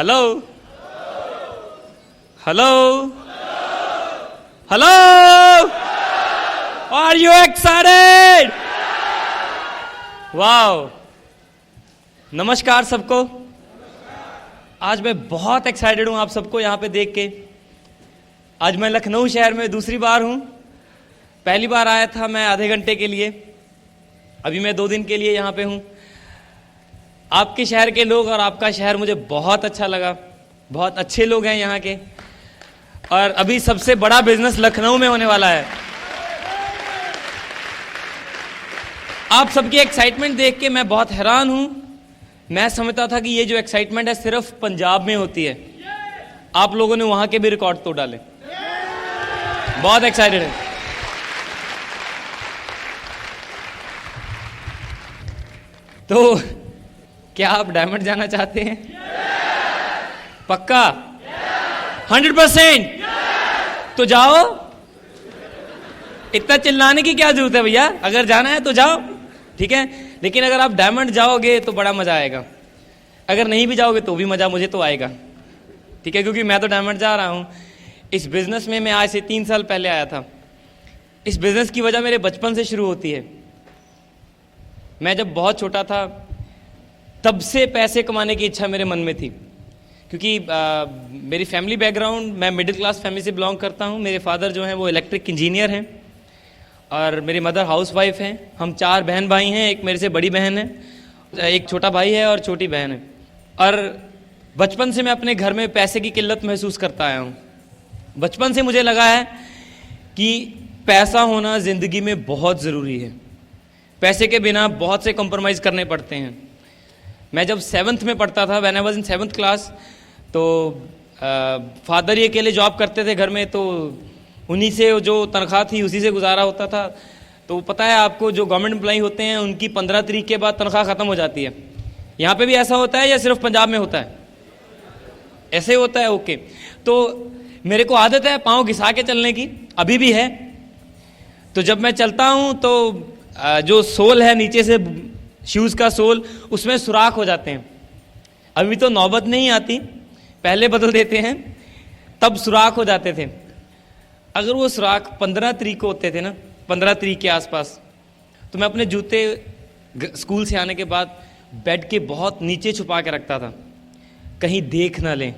Hello hello hello, are you excited? Wow, नमस्कार सबको। आज मैं बहुत एक्साइटेड हूं आप सबको यहां पे देख के। आज मैं लखनऊ शहर में दूसरी बार हूं। पहली बार आया था मैं आधे घंटे के लिए, अभी मैं 2 दिन के लिए यहां पे हूं। आपके शहर के लोग और आपका शहर मुझे बहुत अच्छा लगा, बहुत अच्छे लोग हैं यहाँ के। और अभी सबसे बड़ा बिजनेस लखनऊ में होने वाला है। आप सबकी एक्साइटमेंट देख के मैं बहुत हैरान हूं। मैं समझता था कि ये जो एक्साइटमेंट है सिर्फ पंजाब में होती है। आप लोगों ने वहां के भी रिकॉर्ड तोड़ डाले। बहुत एक्साइटेड है। तो क्या आप डायमंड जाना चाहते हैं? पक्का? 100%? तो जाओ। इतना चिल्लाने की क्या जरूरत है भैया, अगर जाना है तो जाओ, ठीक है। लेकिन अगर आप डायमंड जाओगे तो बड़ा मजा आएगा, अगर नहीं भी जाओगे तो भी मजा मुझे तो आएगा, ठीक है, क्योंकि मैं तो डायमंड जा रहा हूं। इस बिजनेस में मैं आज से 3 साल पहले आया था। इस बिजनेस की वजह मेरे बचपन से शुरू होती है। मैं जब बहुत छोटा था तब से पैसे कमाने की इच्छा मेरे मन में थी, क्योंकि मेरी फैमिली बैकग्राउंड, मैं मिडिल क्लास फैमिली से बिलोंग करता हूँ। मेरे फादर जो हैं वो इलेक्ट्रिक इंजीनियर हैं और मेरी मदर हाउसवाइफ हैं। हम 4 बहन भाई हैं, एक मेरे से बड़ी बहन है, एक छोटा भाई है और छोटी बहन है। और बचपन से मैं अपने घर में पैसे की किल्लत महसूस करता आया हूँ। बचपन से मुझे लगा है कि पैसा होना ज़िंदगी में बहुत ज़रूरी है। पैसे के बिना बहुत से कॉम्प्रोमाइज़ करने पड़ते हैं। मैं जब 7th में पढ़ता था, when I was in 7th class, तो फादर ही अकेले जॉब करते थे घर में, तो उन्हीं से जो तनख्वाह थी उसी से गुजारा होता था। तो पता है आपको, जो गवर्नमेंट एम्प्लॉई होते हैं उनकी 15 तारीख के बाद तनख्वाह ख़त्म हो जाती है। यहाँ पे भी ऐसा होता है या सिर्फ पंजाब में होता है? ऐसे होता है, ओके। तो मेरे को आदत है पाँव घिसा के चलने की, अभी भी है। तो जब मैं चलता हूँ तो जो सोल है नीचे से, शूज़ का सोल, उसमें सुराख हो जाते हैं। अभी तो नौबत नहीं आती, पहले बदल देते हैं, तब सुराख हो जाते थे। अगर वो सुराख 15 तारीख को होते थे ना, 15 तारीख के आसपास, तो मैं अपने जूते स्कूल से आने के बाद बेड के बहुत नीचे छुपा के रखता था, कहीं देख ना लें,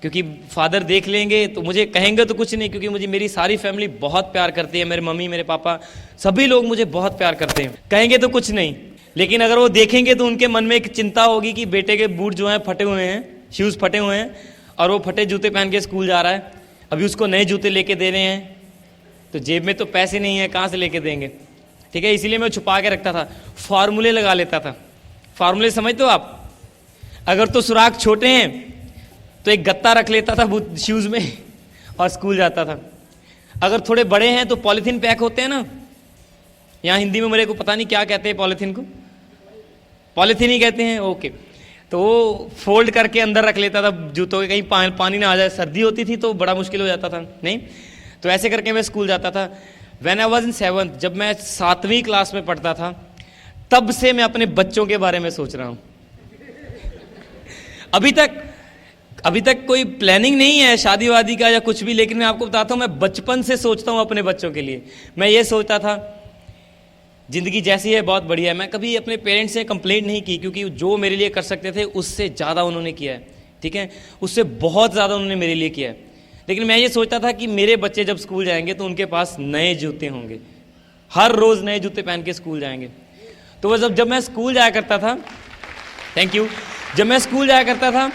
क्योंकि फादर देख लेंगे तो मुझे कहेंगे तो कुछ नहीं, क्योंकि मुझे मेरी सारी फैमिली बहुत प्यार करती है। मेरे मम्मी, मेरे पापा, सभी लोग मुझे बहुत प्यार करते हैं। कहेंगे तो कुछ नहीं, लेकिन अगर वो देखेंगे तो उनके मन में एक चिंता होगी कि बेटे के बूट जो हैं फटे हुए हैं, शूज़ फटे हुए हैं, और वो फटे जूते पहन के स्कूल जा रहा है। अभी उसको नए जूते लेके देने हैं, तो जेब में तो पैसे नहीं है, कहाँ से लेके देंगे, ठीक है। इसीलिए मैं छुपा के रखता था, फार्मूले लगा लेता था। फार्मूले समझते हो आप? अगर तो सुराख छोटे हैं तो एक गत्ता रख लेता था शूज़ में और स्कूल जाता था। अगर थोड़े बड़े हैं तो पॉलीथीन पैक होते हैं ना, यहाँ हिंदी में मेरे को पता नहीं क्या कहते हैं पॉलीथीन को, पॉलीथीन ही कहते हैं, ओके। तो वो फोल्ड करके अंदर रख लेता था जूतों के, कहीं पानी ना आ जाए। सर्दी होती थी तो बड़ा मुश्किल हो जाता था, नहीं तो ऐसे करके मैं स्कूल जाता था। When I was in 7th, जब मैं 7वीं क्लास में पढ़ता था, तब से मैं अपने बच्चों के बारे में सोच रहा हूँ। अभी तक कोई प्लानिंग नहीं है शादी वादी का या कुछ भी, लेकिन मैं आपको बताता हूँ, मैं बचपन से सोचता हूँ अपने बच्चों के लिए। मैं ये सोचता था ज़िंदगी जैसी है बहुत बढ़िया है। मैं कभी अपने पेरेंट्स से कंप्लेंट नहीं की, क्योंकि जो मेरे लिए कर सकते थे उससे ज़्यादा उन्होंने किया है, ठीक है, उससे बहुत ज़्यादा उन्होंने मेरे लिए किया है। लेकिन मैं ये सोचता था कि मेरे बच्चे जब स्कूल जाएंगे तो उनके पास नए जूते होंगे, हर रोज़ नए जूते पहन के स्कूल जाएंगे। तो वह जब मैं स्कूल जाया करता था, थैंक यू, जब मैं स्कूल जाया करता था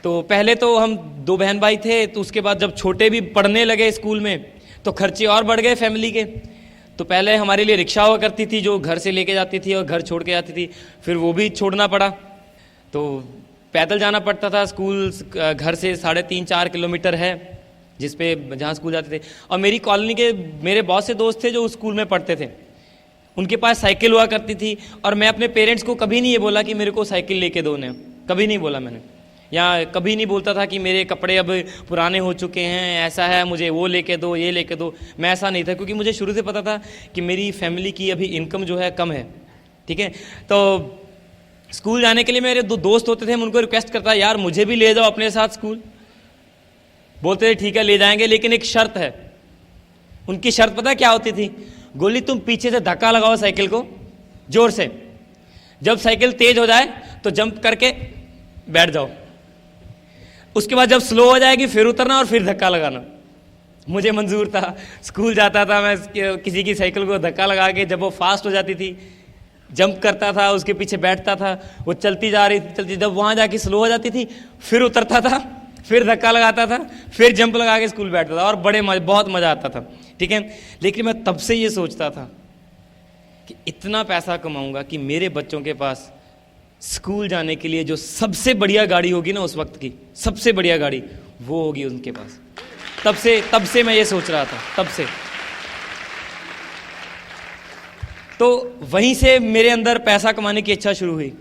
तो पहले तो हम 2 बहन भाई थे, तो उसके बाद जब छोटे भी पढ़ने लगे स्कूल में तो खर्चे और बढ़ गए फैमिली के। तो पहले हमारे लिए रिक्शा हुआ करती थी जो घर से लेके जाती थी और घर छोड़ के जाती थी, फिर वो भी छोड़ना पड़ा, तो पैदल जाना पड़ता था स्कूल। घर से 3.5-4 किलोमीटर है जहाँ स्कूल जाते थे। और मेरी कॉलोनी के मेरे बहुत से दोस्त थे जो उस स्कूल में पढ़ते थे, उनके पास साइकिल हुआ करती थी। और मैं अपने पेरेंट्स को कभी नहीं ये बोला कि मेरे को साइकिल लेके दो ने, कभी नहीं बोला मैंने। या कभी नहीं बोलता था कि मेरे कपड़े अब पुराने हो चुके हैं, ऐसा है, मुझे वो लेके दो, ये लेके दो। मैं ऐसा नहीं था, क्योंकि मुझे शुरू से पता था कि मेरी फैमिली की अभी इनकम जो है कम है, ठीक है। तो स्कूल जाने के लिए मेरे 2 दोस्त होते थे, मैं उनको रिक्वेस्ट करता, यार मुझे भी ले जाओ अपने साथ स्कूल। बोलते थे ठीक है ले जाएंगे, लेकिन एक शर्त है। उनकी शर्त पता है क्या होती थी? गोली तुम पीछे से धक्का लगाओ साइकिल को जोर से, जब साइकिल तेज हो जाए तो जंप करके बैठ जाओ, उसके बाद जब स्लो हो जाएगी फिर उतरना और फिर धक्का लगाना। मुझे मंजूर था, स्कूल जाता था मैं किसी की साइकिल को धक्का लगा के, जब वो फास्ट हो जाती थी जंप करता था, उसके पीछे बैठता था, वो चलती जा रही थी चलती, जब वहाँ जाके स्लो हो जाती थी फिर उतरता था, फिर धक्का लगाता था, फिर जंप लगा के स्कूल बैठता था, और बहुत मज़ा आता था। ठीक है, लेकिन मैं तब से ये सोचता था कि इतना पैसा कमाऊंगा कि मेरे बच्चों के पास स्कूल जाने के लिए जो सबसे बढ़िया गाड़ी होगी ना, उस वक्त की सबसे बढ़िया गाड़ी वो होगी उनके पास। तब से मैं ये सोच रहा था, तब से। तो वहीं से मेरे अंदर पैसा कमाने की इच्छा शुरू हुई।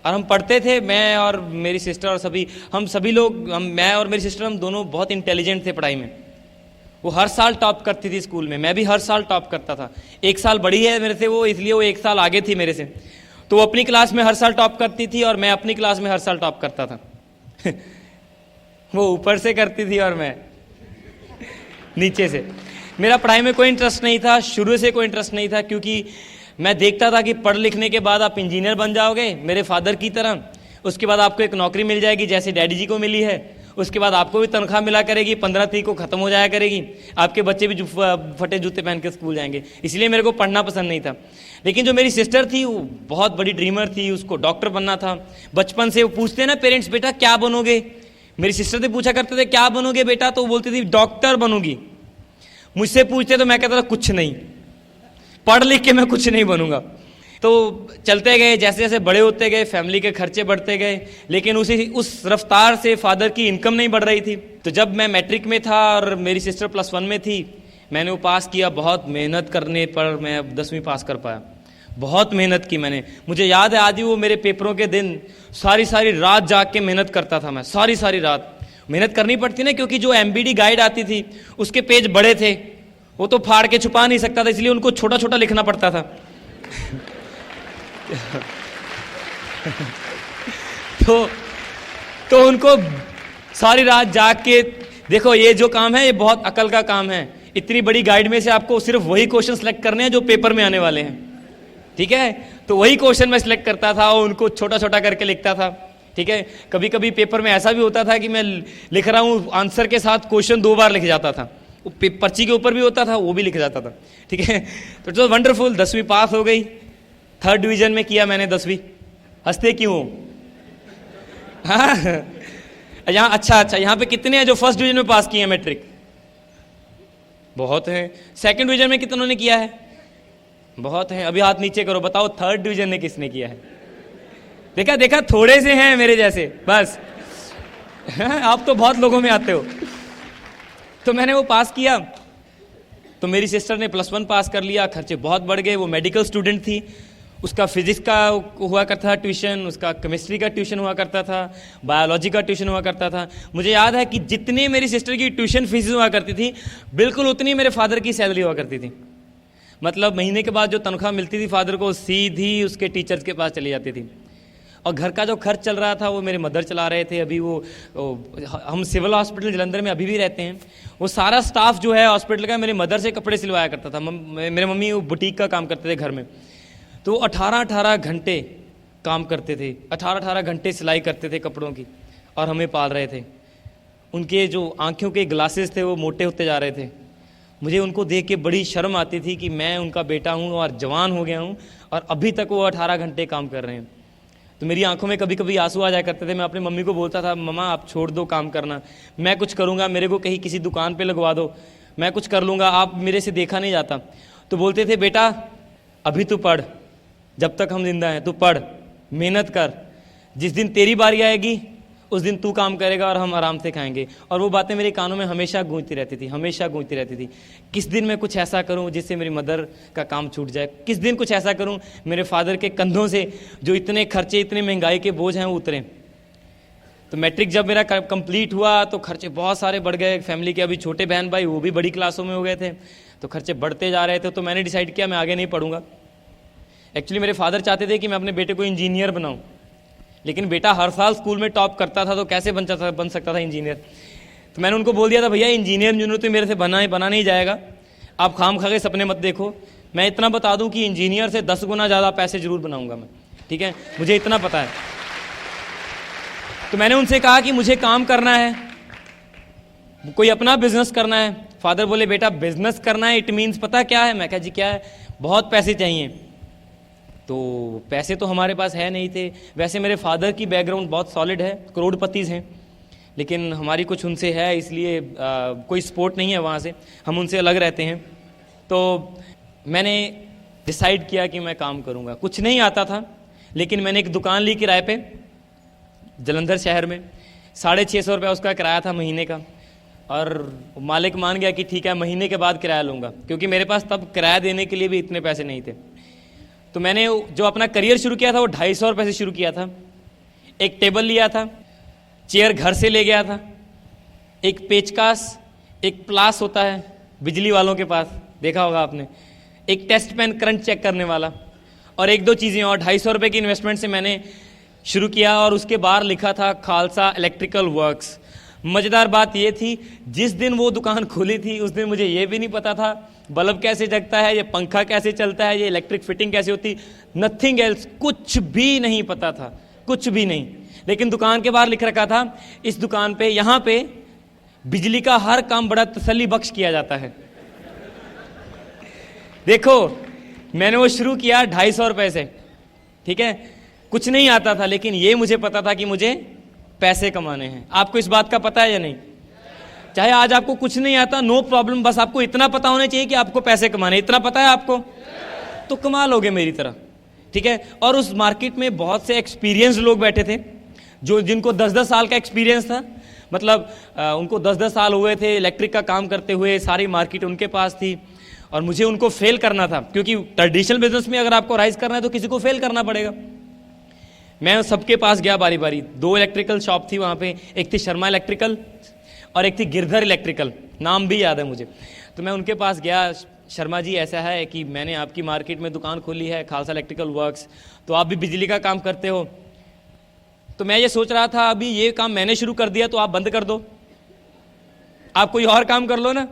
और हम पढ़ते थे, मैं और मेरी सिस्टर और मैं और मेरी सिस्टर हम दोनों बहुत इंटेलिजेंट थे पढ़ाई में। वो हर साल टॉप करती थी स्कूल में, मैं भी हर साल टॉप करता था। 1 साल बड़ी है मेरे से वो, इसलिए वो 1 साल आगे थी मेरे से। तो वो अपनी क्लास में हर साल टॉप करती थी और मैं अपनी क्लास में हर साल टॉप करता था। वो ऊपर से करती थी और मैं नीचे से। मेरा पढ़ाई में कोई इंटरेस्ट नहीं था, शुरू से कोई इंटरेस्ट नहीं था, क्योंकि मैं देखता था कि पढ़ लिखने के बाद आप इंजीनियर बन जाओगे मेरे फादर की तरह, उसके बाद आपको एक नौकरी मिल जाएगी जैसे डैडी जी को मिली है, उसके बाद आपको भी तनख्वाह मिला करेगी, 15 तारीख को ख़त्म हो जाया करेगी, आपके बच्चे भी फटे जूते पहन के स्कूल जाएंगे। इसलिए मेरे को पढ़ना पसंद नहीं था। लेकिन जो मेरी सिस्टर थी वो बहुत बड़ी ड्रीमर थी, उसको डॉक्टर बनना था। बचपन से वो पूछते ना पेरेंट्स, बेटा क्या बनोगे? मेरी सिस्टर से पूछा करते थे क्या बनोगे बेटा, तो वो बोलती थी डॉक्टर बनूंगी। मुझसे पूछते तो मैं कहता था कुछ नहीं, पढ़ लिख के मैं कुछ नहीं बनूंगा। तो चलते गए, जैसे जैसे बड़े होते गए फैमिली के खर्चे बढ़ते गए, लेकिन उस रफ्तार से फादर की इनकम नहीं बढ़ रही थी। तो जब मैं मैट्रिक में था और मेरी सिस्टर +1 में थी, मैंने वो पास किया। बहुत मेहनत करने पर मैं 10वीं पास कर पाया, बहुत मेहनत की मैंने। मुझे याद है आज ही वो मेरे पेपरों के दिन सारी रात जाग के मेहनत करता था मैं, सारी रात मेहनत करनी पड़ती ना, क्योंकि जो MBD गाइड आती थी उसके पेज बड़े थे, वो तो फाड़ के छुपा नहीं सकता था, इसलिए उनको छोटा छोटा लिखना पड़ता था। तो उनको सारी रात जाग के, देखो ये जो काम है ये बहुत अकल का काम है। इतनी बड़ी गाइड में से आपको सिर्फ वही क्वेश्चन सेलेक्ट करने हैं जो पेपर में आने वाले हैं, ठीक है? तो वही क्वेश्चन मैं सिलेक्ट करता था और उनको छोटा छोटा करके लिखता था, ठीक है? कभी कभी पेपर में ऐसा भी होता था कि मैं लिख रहा हूँ, आंसर के साथ क्वेश्चन 2 बार लिख जाता था, पर्ची के ऊपर भी होता था, वो भी लिख जाता था, ठीक है? तो इट वाज वंडरफुल। 10वीं पास हो गई, 3rd डिवीजन में किया मैंने 10वीं। हंसते क्यों? हाँ यहाँ अच्छा यहाँ पे कितने हैं जो 1st डिवीजन में पास किए हैं मैट्रिक? बहुत हैं। 2nd डिवीजन में कितनों ने किया है? बहुत हैं। अभी हाथ नीचे करो, बताओ 3rd डिवीजन में किसने किया है? देखा थोड़े से हैं मेरे जैसे, बस। आप तो बहुत लोगों में आते हो। तो मैंने वो पास किया, तो मेरी सिस्टर ने +1 पास कर लिया। खर्चे बहुत बढ़ गए। वो मेडिकल स्टूडेंट थी, उसका फिजिक्स का हुआ करता था ट्यूशन, उसका केमिस्ट्री का ट्यूशन हुआ करता था, बायोलॉजी का ट्यूशन हुआ करता था। मुझे याद है कि जितनी मेरी सिस्टर की ट्यूशन फीस हुआ करती थी, बिल्कुल उतनी मेरे फादर की सैलरी हुआ करती थी। मतलब महीने के बाद जो तनख्वाह मिलती थी फादर को, सीधी उसके टीचर्स के पास चली जाती थी। और घर का जो खर्च चल रहा था वो मेरे मदर चला रहे थे। अभी वो हम सिविल हॉस्पिटल जलंधर में अभी भी रहते हैं, वो सारा स्टाफ जो है हॉस्पिटल का मेरे मदर से कपड़े सिलवाया करता था। मेरे मम्मी वो बुटीक का काम करते थे घर में, तो 18-18 घंटे काम करते थे, 18-18 घंटे सिलाई करते थे कपड़ों की, और हमें पाल रहे थे। उनके जो आँखों के ग्लासेस थे वो मोटे होते जा रहे थे। मुझे उनको देख के बड़ी शर्म आती थी कि मैं उनका बेटा हूँ और जवान हो गया हूँ और अभी तक वो 18 घंटे काम कर रहे हैं। तो मेरी आंखों में कभी कभी आंसू आ जाया करते थे। मैं अपनी मम्मी को बोलता था, मम्मा आप छोड़ दो काम करना, मैं कुछ करूँगा, मेरे को कहीं किसी दुकान पे लगवा दो, मैं कुछ कर लूँगा, आप मेरे से देखा नहीं जाता। तो बोलते थे, बेटा अभी तू पढ़, जब तक हम जिंदा हैं तू पढ़, मेहनत कर, जिस दिन तेरी बारी आएगी उस दिन तू काम करेगा और हम आराम से खाएंगे। और वो बातें मेरे कानों में हमेशा गूंजती रहती थी, हमेशा गूंजती रहती थी। किस दिन मैं कुछ ऐसा करूं जिससे मेरी मदर का काम छूट जाए, किस दिन कुछ ऐसा करूं मेरे फादर के कंधों से जो इतने खर्चे, इतने महंगाई के बोझ हैं वो उतरें। तो मैट्रिक जब मेरा कंप्लीट हुआ तो खर्चे बहुत सारे बढ़ गए फैमिली के। अभी छोटे बहन भाई वो भी बड़ी क्लासों में हो गए थे, तो खर्चे बढ़ते जा रहे थे। तो मैंने डिसाइड किया मैं आगे नहीं पढ़ूंगा। एक्चुअली मेरे फादर चाहते थे कि मैं अपने बेटे को इंजीनियर बनाऊँ, लेकिन बेटा हर साल स्कूल में टॉप करता था तो कैसे बन सकता था इंजीनियर। तो मैंने उनको बोल दिया था, भैया इंजीनियर तो मेरे से बना नहीं जाएगा, आप खाम खा के सपने मत देखो। मैं इतना बता दूं कि इंजीनियर से 10 गुना ज़्यादा पैसे जरूर बनाऊंगा मैं, ठीक है, मुझे इतना पता है। तो मैंने उनसे कहा कि मुझे काम करना है, कोई अपना बिजनेस करना है। फादर बोले, बेटा बिजनेस करना है इट मीन्स पता क्या है? मैं कहा जी क्या है? बहुत पैसे चाहिए। तो पैसे तो हमारे पास है नहीं थे। वैसे मेरे फादर की बैकग्राउंड बहुत सॉलिड है, करोड़पति हैं, लेकिन हमारी कुछ उनसे है, इसलिए कोई सपोर्ट नहीं है वहाँ से, हम उनसे अलग रहते हैं। तो मैंने डिसाइड किया कि मैं काम करूँगा। कुछ नहीं आता था, लेकिन मैंने एक दुकान ली किराए पे जलंधर शहर में। 650 रुपया उसका किराया था महीने का, और मालिक मान गया कि ठीक है महीने के बाद किराया लूँगा, क्योंकि मेरे पास तब किराया देने के लिए भी इतने पैसे नहीं थे। तो मैंने जो अपना करियर शुरू किया था वो 250 रुपये से शुरू किया था। एक टेबल लिया था, चेयर घर से ले गया था, एक पेचकस, एक प्लास होता है बिजली वालों के पास, देखा होगा आपने, एक टेस्ट पेन करंट चेक करने वाला, और एक दो चीज़ें और। 250 रुपये की इन्वेस्टमेंट से मैंने शुरू किया, और उसके बाहर लिखा था खालसा इलेक्ट्रिकल वर्क्स। मज़ेदार बात ये थी, जिस दिन वो दुकान खुली थी उस दिन मुझे ये भी नहीं पता था बल्ब कैसे जगता है, ये पंखा कैसे चलता है, ये इलेक्ट्रिक फिटिंग कैसे होती, नथिंग एल्स, कुछ भी नहीं पता था, कुछ भी नहीं। लेकिन दुकान के बाहर लिख रखा था, इस दुकान पे, यहाँ पे बिजली का हर काम बड़ा तसल्ली बख्श किया जाता है। देखो मैंने वो शुरू किया 250 रुपये से, ठीक है, कुछ नहीं आता था, लेकिन ये मुझे पता था कि मुझे पैसे कमाने हैं। आपको इस बात का पता है या नहीं? चाहे आज आपको कुछ नहीं आता, नो प्रॉब्लम, बस आपको इतना पता होना चाहिए कि आपको पैसे कमाने, इतना पता है आपको, तो कमा लोगे मेरी तरह, ठीक है। और उस मार्केट में बहुत से एक्सपीरियंस लोग बैठे थे, जिनको 10-10 साल का एक्सपीरियंस था, मतलब उनको 10-10 साल हुए थे इलेक्ट्रिक का काम करते हुए, सारी मार्केट उनके पास थी, और मुझे उनको फेल करना था, क्योंकि ट्रेडिशनल बिजनेस में अगर आपको राइज करना है तो किसी को फेल करना पड़ेगा। मैं सबके पास गया बारी बारी। 2 इलेक्ट्रिकल शॉप थी वहाँ पे, एक थी शर्मा इलेक्ट्रिकल और एक थी गिरधर इलेक्ट्रिकल, नाम भी याद है मुझे। तो मैं उनके पास गया, शर्मा जी ऐसा है कि मैंने आपकी मार्केट में दुकान खोली है खालसा इलेक्ट्रिकल वर्क्स, तो आप भी बिजली का काम करते हो, तो मैं ये सोच रहा था अभी ये काम मैंने शुरू कर दिया तो आप बंद कर दो, आप कोई और काम कर लो ना।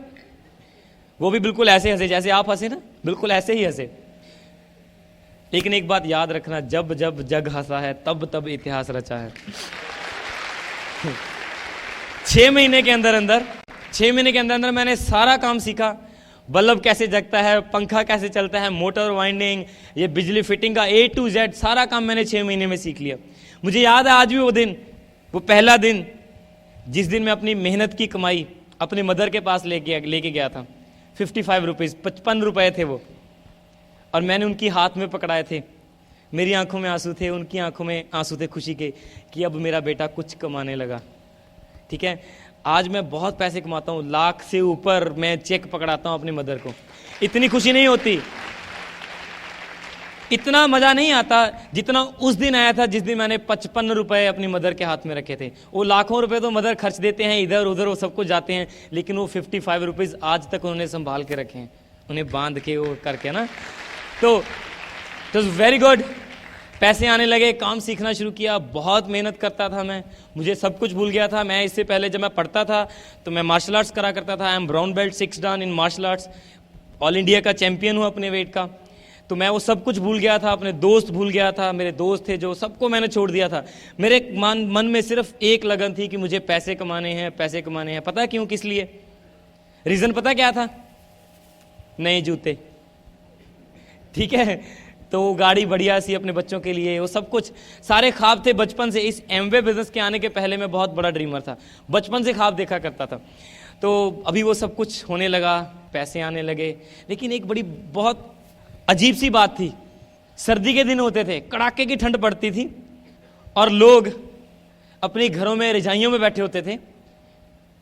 वो भी बिल्कुल ऐसे हंसे जैसे आप हंसे ना, बिल्कुल ऐसे ही हंसे। लेकिन एक बात याद रखना, जब जब जग हंसा है तब तब इतिहास रचा है। 6 महीने के अंदर मैंने सारा काम सीखा। बल्ब कैसे जगता है, पंखा कैसे चलता है, मोटर वाइंडिंग, ये बिजली फिटिंग का A to Z सारा काम मैंने 6 महीने में सीख लिया। मुझे याद है आज भी वो दिन, वो पहला दिन जिस दिन मैं अपनी मेहनत की कमाई अपनी मदर के पास लेके गया था। 55 रुपीज़, 55 रुपये थे वो, और मैंने उनकी हाथ में पकड़ाए थे। मेरी आंखों में आंसू थे, उनकी आंखों में आंसू थे खुशी के कि अब मेरा बेटा कुछ कमाने लगा, ठीक है। आज मैं बहुत पैसे कमाता हूँ, लाख से ऊपर मैं चेक पकड़ाता हूँ अपनी मदर को। इतनी खुशी नहीं होती, इतना मज़ा नहीं आता जितना उस दिन आया था जिस दिन मैंने 55 रुपये अपनी मदर के हाथ में रखे थे। वो लाखों रुपए तो मदर खर्च देते हैं इधर उधर, वो सब कुछ जाते हैं, लेकिन वो 55 रुपीज़ आज तक उन्होंने संभाल के रखे हैं, उन्हें बांध के वो करके ना। तो इट वॉज वेरी गुड। पैसे आने लगे, काम सीखना शुरू किया, बहुत मेहनत करता था मैं, मुझे सब कुछ भूल गया था। मैं इससे पहले जब मैं पढ़ता था तो मैं मार्शल आर्ट्स करा करता था। I'm brown belt 6 dan in martial arts, all India का चैंपियन हूँ अपने वेट का। तो मैं वो सब कुछ भूल गया था, अपने दोस्त भूल गया था, मेरे दोस्त थे जो, सबको मैंने छोड़ दिया था। मेरे मन में सिर्फ एक लगन थी कि मुझे पैसे कमाने हैं, पैसे कमाने हैं। पता क्यों, किस लिए? रीज़न पता क्या था? नए जूते, ठीक है, तो गाड़ी बढ़िया सी अपने बच्चों के लिए, वो सब कुछ सारे ख्वाब थे बचपन से। इस एमवे बिजनेस के आने के पहले मैं बहुत बड़ा ड्रीमर था, बचपन से ख्वाब देखा करता था। तो अभी वो सब कुछ होने लगा, पैसे आने लगे। लेकिन एक बड़ी बहुत अजीब सी बात थी, सर्दी के दिन होते थे, कड़ाके की ठंड पड़ती थी, और लोग अपने घरों में रजाइयों में बैठे होते थे,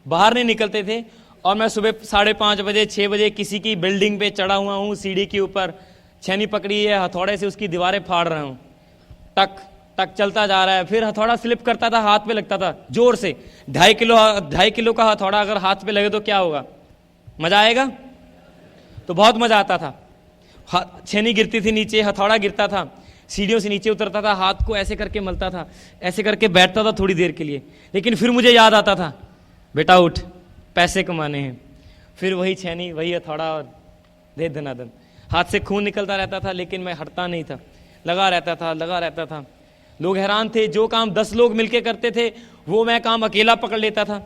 बाहर नहीं निकलते थे। और मैं सुबह 5:30 बजे 6 बजे किसी की बिल्डिंग पे चढ़ा हुआ हूँ, सीढ़ी के ऊपर छेनी पकड़ी है, हथौड़े से उसकी दीवारें फाड़ रहा हूँ, टक टक चलता जा रहा है। फिर हथौड़ा स्लिप करता था, हाथ पे लगता था जोर से। 2.5 किलो का हथौड़ा अगर हाथ पे लगे तो क्या होगा? मजा आएगा? तो बहुत मजा आता था। छेनी गिरती थी नीचे, हथौड़ा गिरता था, सीढ़ियों से नीचे उतरता था, हाथ को ऐसे करके मलता था, ऐसे करके बैठता था थोड़ी देर के लिए, लेकिन फिर मुझे याद आता था, बेटा उठ, पैसे कमाने हैं। फिर वही छैनी, वही हथौड़ा और दे धनाधन। हाथ से खून निकलता रहता था, लेकिन मैं हटता नहीं था, लगा रहता था। लोग हैरान थे, जो काम 10 लोग मिलके करते थे वो मैं काम अकेला पकड़ लेता था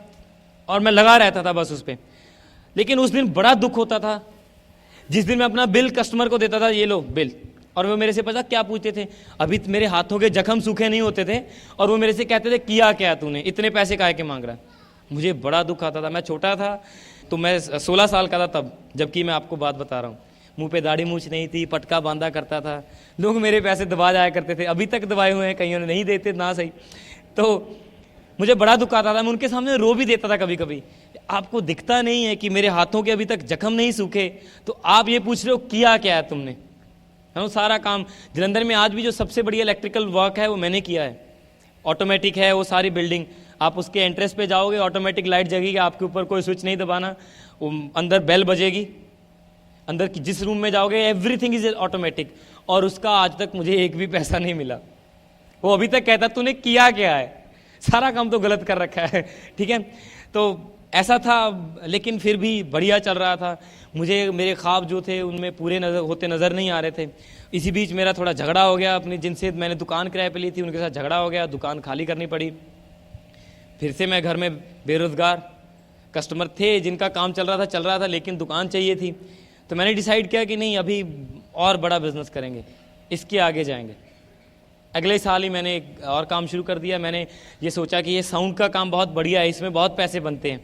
और मैं लगा रहता था बस उस पर। लेकिन उस दिन बड़ा दुख होता था जिस दिन मैं अपना बिल कस्टमर को देता था, ये लो बिल, और वो मेरे से पता क्या पूछते थे, अभी मेरे हाथों के जख्म सूखे नहीं होते थे, और वो मेरे से कहते थे किया क्या तूने, इतने पैसे काहे के मांग रहा है। मुझे बड़ा दुख आता था। मैं छोटा था तो मैं 16 साल का था तब, जबकि मैं आपको बात बता रहा हूँ। मुंह पे दाढ़ी मूछ नहीं थी, पटका बांधा करता था, लोग मेरे पैसे दबा जाया करते थे, अभी तक दबाए हुए हैं, कईयों ने नहीं देते ना सही। तो मुझे बड़ा दुख आता था, मैं उनके सामने रो भी देता था कभी कभी। आपको दिखता नहीं है कि मेरे हाथों के अभी तक जख्म नहीं सूखे, तो आप ये पूछ रहे हो किया क्या है तुमने। है सारा काम जलंधर में आज भी जो सबसे बढ़िया इलेक्ट्रिकल वर्क है वो मैंने किया है। ऑटोमेटिक है वो सारी बिल्डिंग, आप उसके एंट्रेंस पे जाओगे, ऑटोमेटिक लाइट जगेगी, आपके ऊपर कोई स्विच नहीं दबाना, वो अंदर बेल बजेगी, अंदर की जिस रूम में जाओगे एवरीथिंग इज ऑटोमेटिक, और उसका आज तक मुझे एक भी पैसा नहीं मिला। वो अभी तक कहता तूने किया क्या है, सारा काम तो गलत कर रखा है। ठीक है, तो ऐसा था, लेकिन फिर भी बढ़िया चल रहा था। मुझे मेरे ख्वाब जो थे उनमें पूरे होते नज़र नहीं आ रहे थे। इसी बीच मेरा थोड़ा झगड़ा हो गया, अपनी जिनसे मैंने दुकान किराए पे ली थी उनके साथ झगड़ा हो गया, दुकान खाली करनी पड़ी। फिर से मैं घर में बेरोज़गार, कस्टमर थे जिनका काम चल रहा था, लेकिन दुकान चाहिए थी। तो मैंने डिसाइड किया कि नहीं, अभी और बड़ा बिजनेस करेंगे, इसके आगे जाएंगे। अगले साल ही मैंने एक और काम शुरू कर दिया। मैंने ये सोचा कि ये साउंड का काम बहुत बढ़िया है, इसमें बहुत पैसे बनते हैं,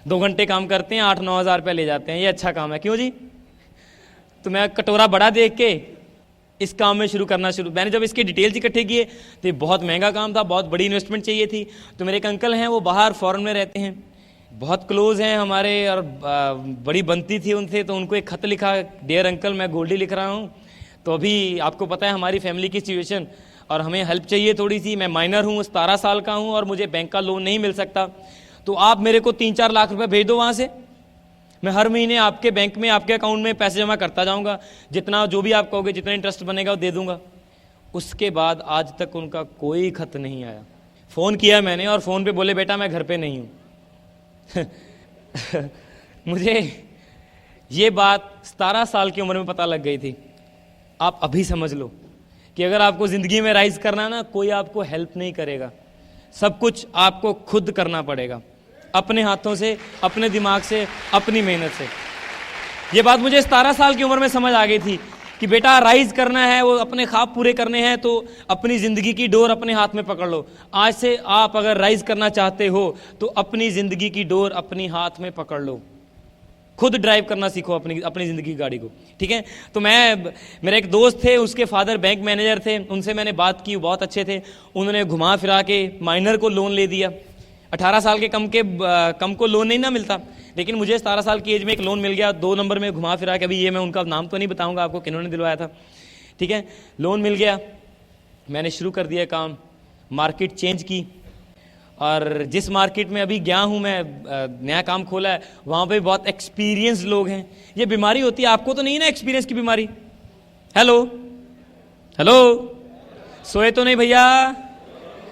2 घंटे काम करते हैं 8-9 हज़ार रुपये ले जाते हैं, ये अच्छा काम है, क्यों जी। तो मैं कटोरा बड़ा देख के इस काम में मैंने जब इसके डिटेल्स इकट्ठे किए तो ये बहुत महंगा काम था, बहुत बड़ी इन्वेस्टमेंट चाहिए थी। तो मेरे एक अंकल हैं, वो बाहर फॉरेन में रहते हैं, बहुत क्लोज हैं हमारे, और बड़ी बनती थी उनसे। तो उनको एक खत लिखा, डियर अंकल मैं गोल्डी लिख रहा हूँ, तो अभी आपको पता है हमारी फैमिली की सिचुएशन, और हमें हेल्प चाहिए थोड़ी सी। मैं माइनर हूँ, 17 साल का हूँ, और मुझे बैंक का लोन नहीं मिल सकता, तो आप मेरे को 3-4 लाख रुपए भेज दो वहाँ से। मैं हर महीने आपके बैंक में, आपके अकाउंट में पैसे जमा करता जाऊँगा, जितना जो भी आप कहोगे, जितना इंटरेस्ट बनेगा वो दे दूँगा। उसके बाद आज तक उनका कोई खत नहीं आया। फ़ोन किया मैंने और फ़ोन पे बोले बेटा मैं घर पे नहीं हूँ। मुझे ये बात 17 साल की उम्र में पता लग गई थी। आप अभी समझ लो कि अगर आपको ज़िंदगी में राइज करना ना, कोई आपको हेल्प नहीं करेगा, सब कुछ आपको खुद करना पड़ेगा, अपने हाथों से, अपने दिमाग से, अपनी मेहनत से। ये बात मुझे 17 साल की उम्र में समझ आ गई थी कि बेटा राइज करना है, वो अपने ख्वाब पूरे करने हैं, तो अपनी ज़िंदगी की डोर अपने हाथ में पकड़ लो। आज से आप अगर राइज करना चाहते हो तो अपनी ज़िंदगी की डोर अपनी हाथ में पकड़ लो, खुद ड्राइव करना सीखो अपनी ज़िंदगी की गाड़ी को। ठीक है, तो मेरा एक दोस्त थे, उसके फादर बैंक मैनेजर थे, उनसे मैंने बात की, बहुत अच्छे थे। उन्होंने घुमा फिरा के माइनर को लोन ले दिया। 18 साल के कम को लोन नहीं ना मिलता, लेकिन मुझे 17 साल की एज में एक लोन मिल गया, 2 नंबर में घुमा फिरा के। अभी ये मैं उनका नाम तो नहीं बताऊंगा आपको किन्होंने दिलवाया था। ठीक है, लोन मिल गया, मैंने शुरू कर दिया काम, मार्केट चेंज की, और जिस मार्केट में अभी गया हूँ मैं, नया काम खोला है, वहाँ पे बहुत एक्सपीरियंस लोग हैं। ये बीमारी होती है, आपको तो नहीं ना एक्सपीरियंस की बीमारी। हेलो हेलो, सोए तो नहीं भैया,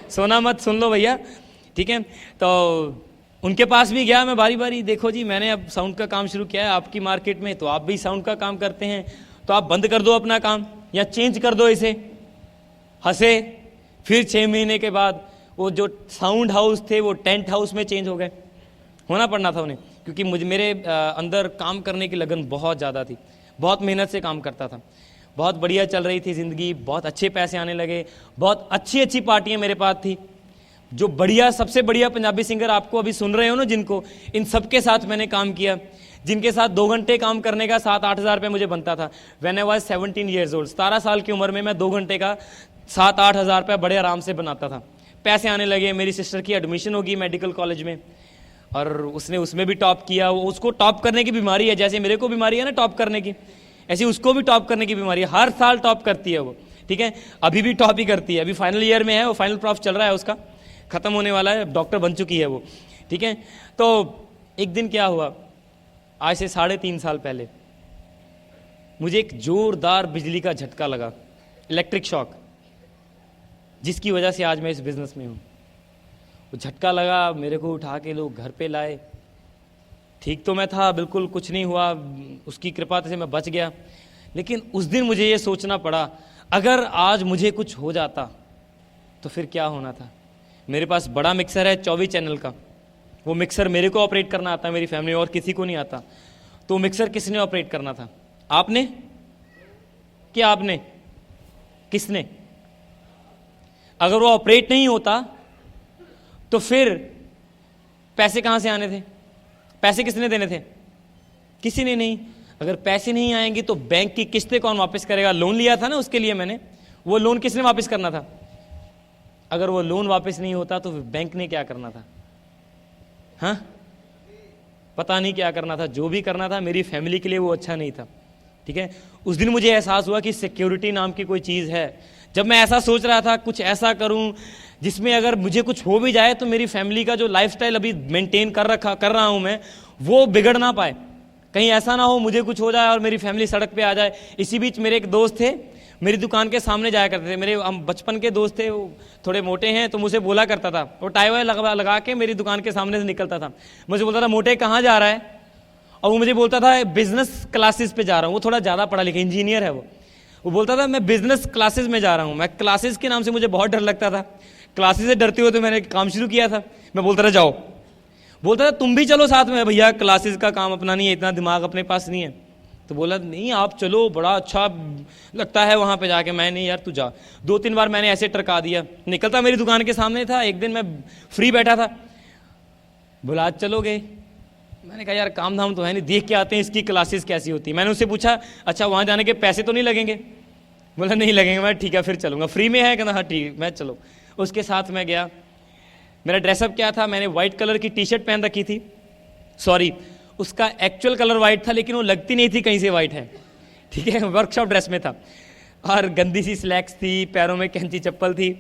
सोना मत, सुन लो भैया। ठीक है, तो उनके पास भी गया मैं बारी बारी, देखो जी मैंने अब साउंड का काम शुरू किया है आपकी मार्केट में, तो आप भी साउंड का काम करते हैं, तो आप बंद कर दो अपना काम या चेंज कर दो इसे। हंसे। फिर 6 महीने के बाद वो जो साउंड हाउस थे वो टेंट हाउस में चेंज हो गए, होना पड़ना था उन्हें, क्योंकि मेरे अंदर काम करने की लगन बहुत ज़्यादा थी, बहुत मेहनत से काम करता था, बहुत बढ़िया चल रही थी ज़िंदगी, बहुत अच्छे पैसे आने लगे, बहुत अच्छी पार्टियां मेरे पास थी। जो बढ़िया, सबसे बढ़िया पंजाबी सिंगर आपको अभी सुन रहे हो ना जिनको, इन सब के साथ मैंने काम किया, जिनके साथ 2 घंटे काम करने का 7-8 हज़ार रुपये मुझे बनता था। When I was 17 years old, 17 साल की उम्र में मैं 2 घंटे का 7-8 हज़ार रुपये बड़े आराम से बनाता था। पैसे आने लगे, मेरी सिस्टर की एडमिशन होगी मेडिकल कॉलेज में, और उसने उसमें भी टॉप किया। उसको टॉप करने की बीमारी है, जैसे मेरे को बीमारी है ना टॉप करने की, ऐसी उसको भी टॉप करने की बीमारी है, हर साल टॉप करती है वो। ठीक है, अभी भी टॉप ही करती है, अभी फाइनल ईयर में है वो, फाइनल प्रॉफ चल रहा है उसका, खत्म होने वाला है, डॉक्टर बन चुकी है वो। ठीक है, तो एक दिन क्या हुआ, आज से 3.5 साल पहले मुझे एक जोरदार बिजली का झटका लगा, इलेक्ट्रिक शॉक। जिसकी वजह से आज मैं इस बिजनेस में हूँ। वो झटका लगा, मेरे को उठा के लोग घर पे लाए। ठीक तो मैं था, बिल्कुल कुछ नहीं हुआ, उसकी कृपा से मैं बच गया। लेकिन उस दिन मुझे ये सोचना पड़ा, अगर आज मुझे कुछ हो जाता तो फिर क्या होना था। मेरे पास बड़ा मिक्सर है 24 चैनल का, वो मिक्सर मेरे को ऑपरेट करना आता है, मेरी फैमिली और किसी को नहीं आता। तो मिक्सर किसने ऑपरेट करना था? आपने? क्या आपने? किसने? अगर वो ऑपरेट नहीं होता तो फिर पैसे कहां से आने थे? पैसे किसने देने थे? किसी ने नहीं। अगर पैसे नहीं आएंगे तो बैंक की किस्तें कौन वापस करेगा? लोन लिया था ना उसके लिए मैंने, वो लोन किसने वापस करना था? अगर वो लोन वापस नहीं होता तो बैंक ने क्या करना था? हाँ, पता नहीं क्या करना था। जो भी करना था मेरी फैमिली के लिए वो अच्छा नहीं था। ठीक है, उस दिन मुझे एहसास हुआ कि सिक्योरिटी नाम की कोई चीज़ है। जब मैं ऐसा सोच रहा था कुछ ऐसा करूं जिसमें अगर मुझे कुछ हो भी जाए तो मेरी फैमिली का जो लाइफस्टाइल अभी मेंटेन कर रहा हूं मैं, वो बिगड़ ना पाए। कहीं ऐसा ना हो मुझे कुछ हो जाए और मेरी फैमिली सड़क पे आ जाए। इसी बीच मेरे एक दोस्त थे, मेरी दुकान के सामने जाया करते थे। मेरे हम बचपन के दोस्त थे, वो थोड़े मोटे हैं, तो मुझे बोला करता था, वो टाई वाई लगा के मेरी दुकान के सामने से निकलता था। मुझे बोलता था, मोटे कहाँ जा रहा है? और वो मुझे बोलता था बिजनेस क्लासेस पे जा रहा हूँ। वो थोड़ा ज़्यादा पढ़ा लिखा इंजीनियर है वो बोलता था मैं बिजनेस क्लासेस में जा रहा हूँ। मैं क्लासेस के नाम से मुझे बहुत डर लगता था। क्लासेस से डरते हुए तो मैंने काम शुरू किया था। मैं बोलता था जाओ, बोलता था तुम भी चलो साथ में। भैया क्लासेस का काम अपना नहीं है, इतना दिमाग अपने पास नहीं है। तो बोला नहीं आप चलो, बड़ा अच्छा लगता है वहाँ पे जाके। मैं नहीं यार तू जा। 2-3 बार मैंने ऐसे टरका दिया। निकलता मेरी दुकान के सामने था। एक दिन मैं फ्री बैठा था, बोला आज चलोगे? मैंने कहा यार काम धाम तो है नहीं, देख के आते हैं इसकी क्लासेस कैसी होती है। मैंने उससे पूछा अच्छा वहाँ जाने के पैसे तो नहीं लगेंगे? बोला नहीं लगेंगे। मैं ठीक है फिर चलूँगा, फ्री में है? कहना हाँ ठीक, मैं चलो। उसके साथ मैं गया। मेरा ड्रेसअप क्या था, मैंने व्हाइट कलर की टी शर्ट पहन रखी थी। सॉरी, उसका एक्चुअल कलर वाइट था लेकिन वो लगती नहीं थी कहीं से वाइट है। ठीक है, वर्कशॉप ड्रेस में था। और गंदी सी स्लैक्स थी, पैरों में कैंची चप्पल थी,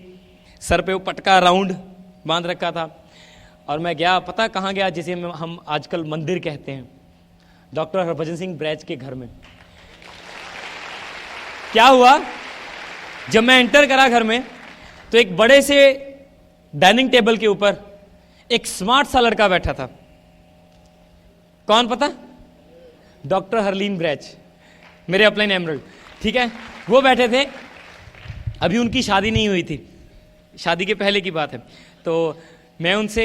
सर पे वो पटका राउंड बांध रखा था। और मैं गया, पता कहाँ गया? जिसे हम आजकल मंदिर कहते हैं, डॉक्टर हरभजन सिंह ब्रैज के घर में। क्या हुआ, जब मैं एंटर करा घर में तो एक बड़े से डाइनिंग टेबल के ऊपर एक स्मार्ट सा लड़का बैठा था। कौन पता? डॉक्टर हरलीन ब्रैज, मेरे अपलाइन एमरल्ड। ठीक है, वो बैठे थे। अभी उनकी शादी नहीं हुई थी, शादी के पहले की बात है। तो मैं उनसे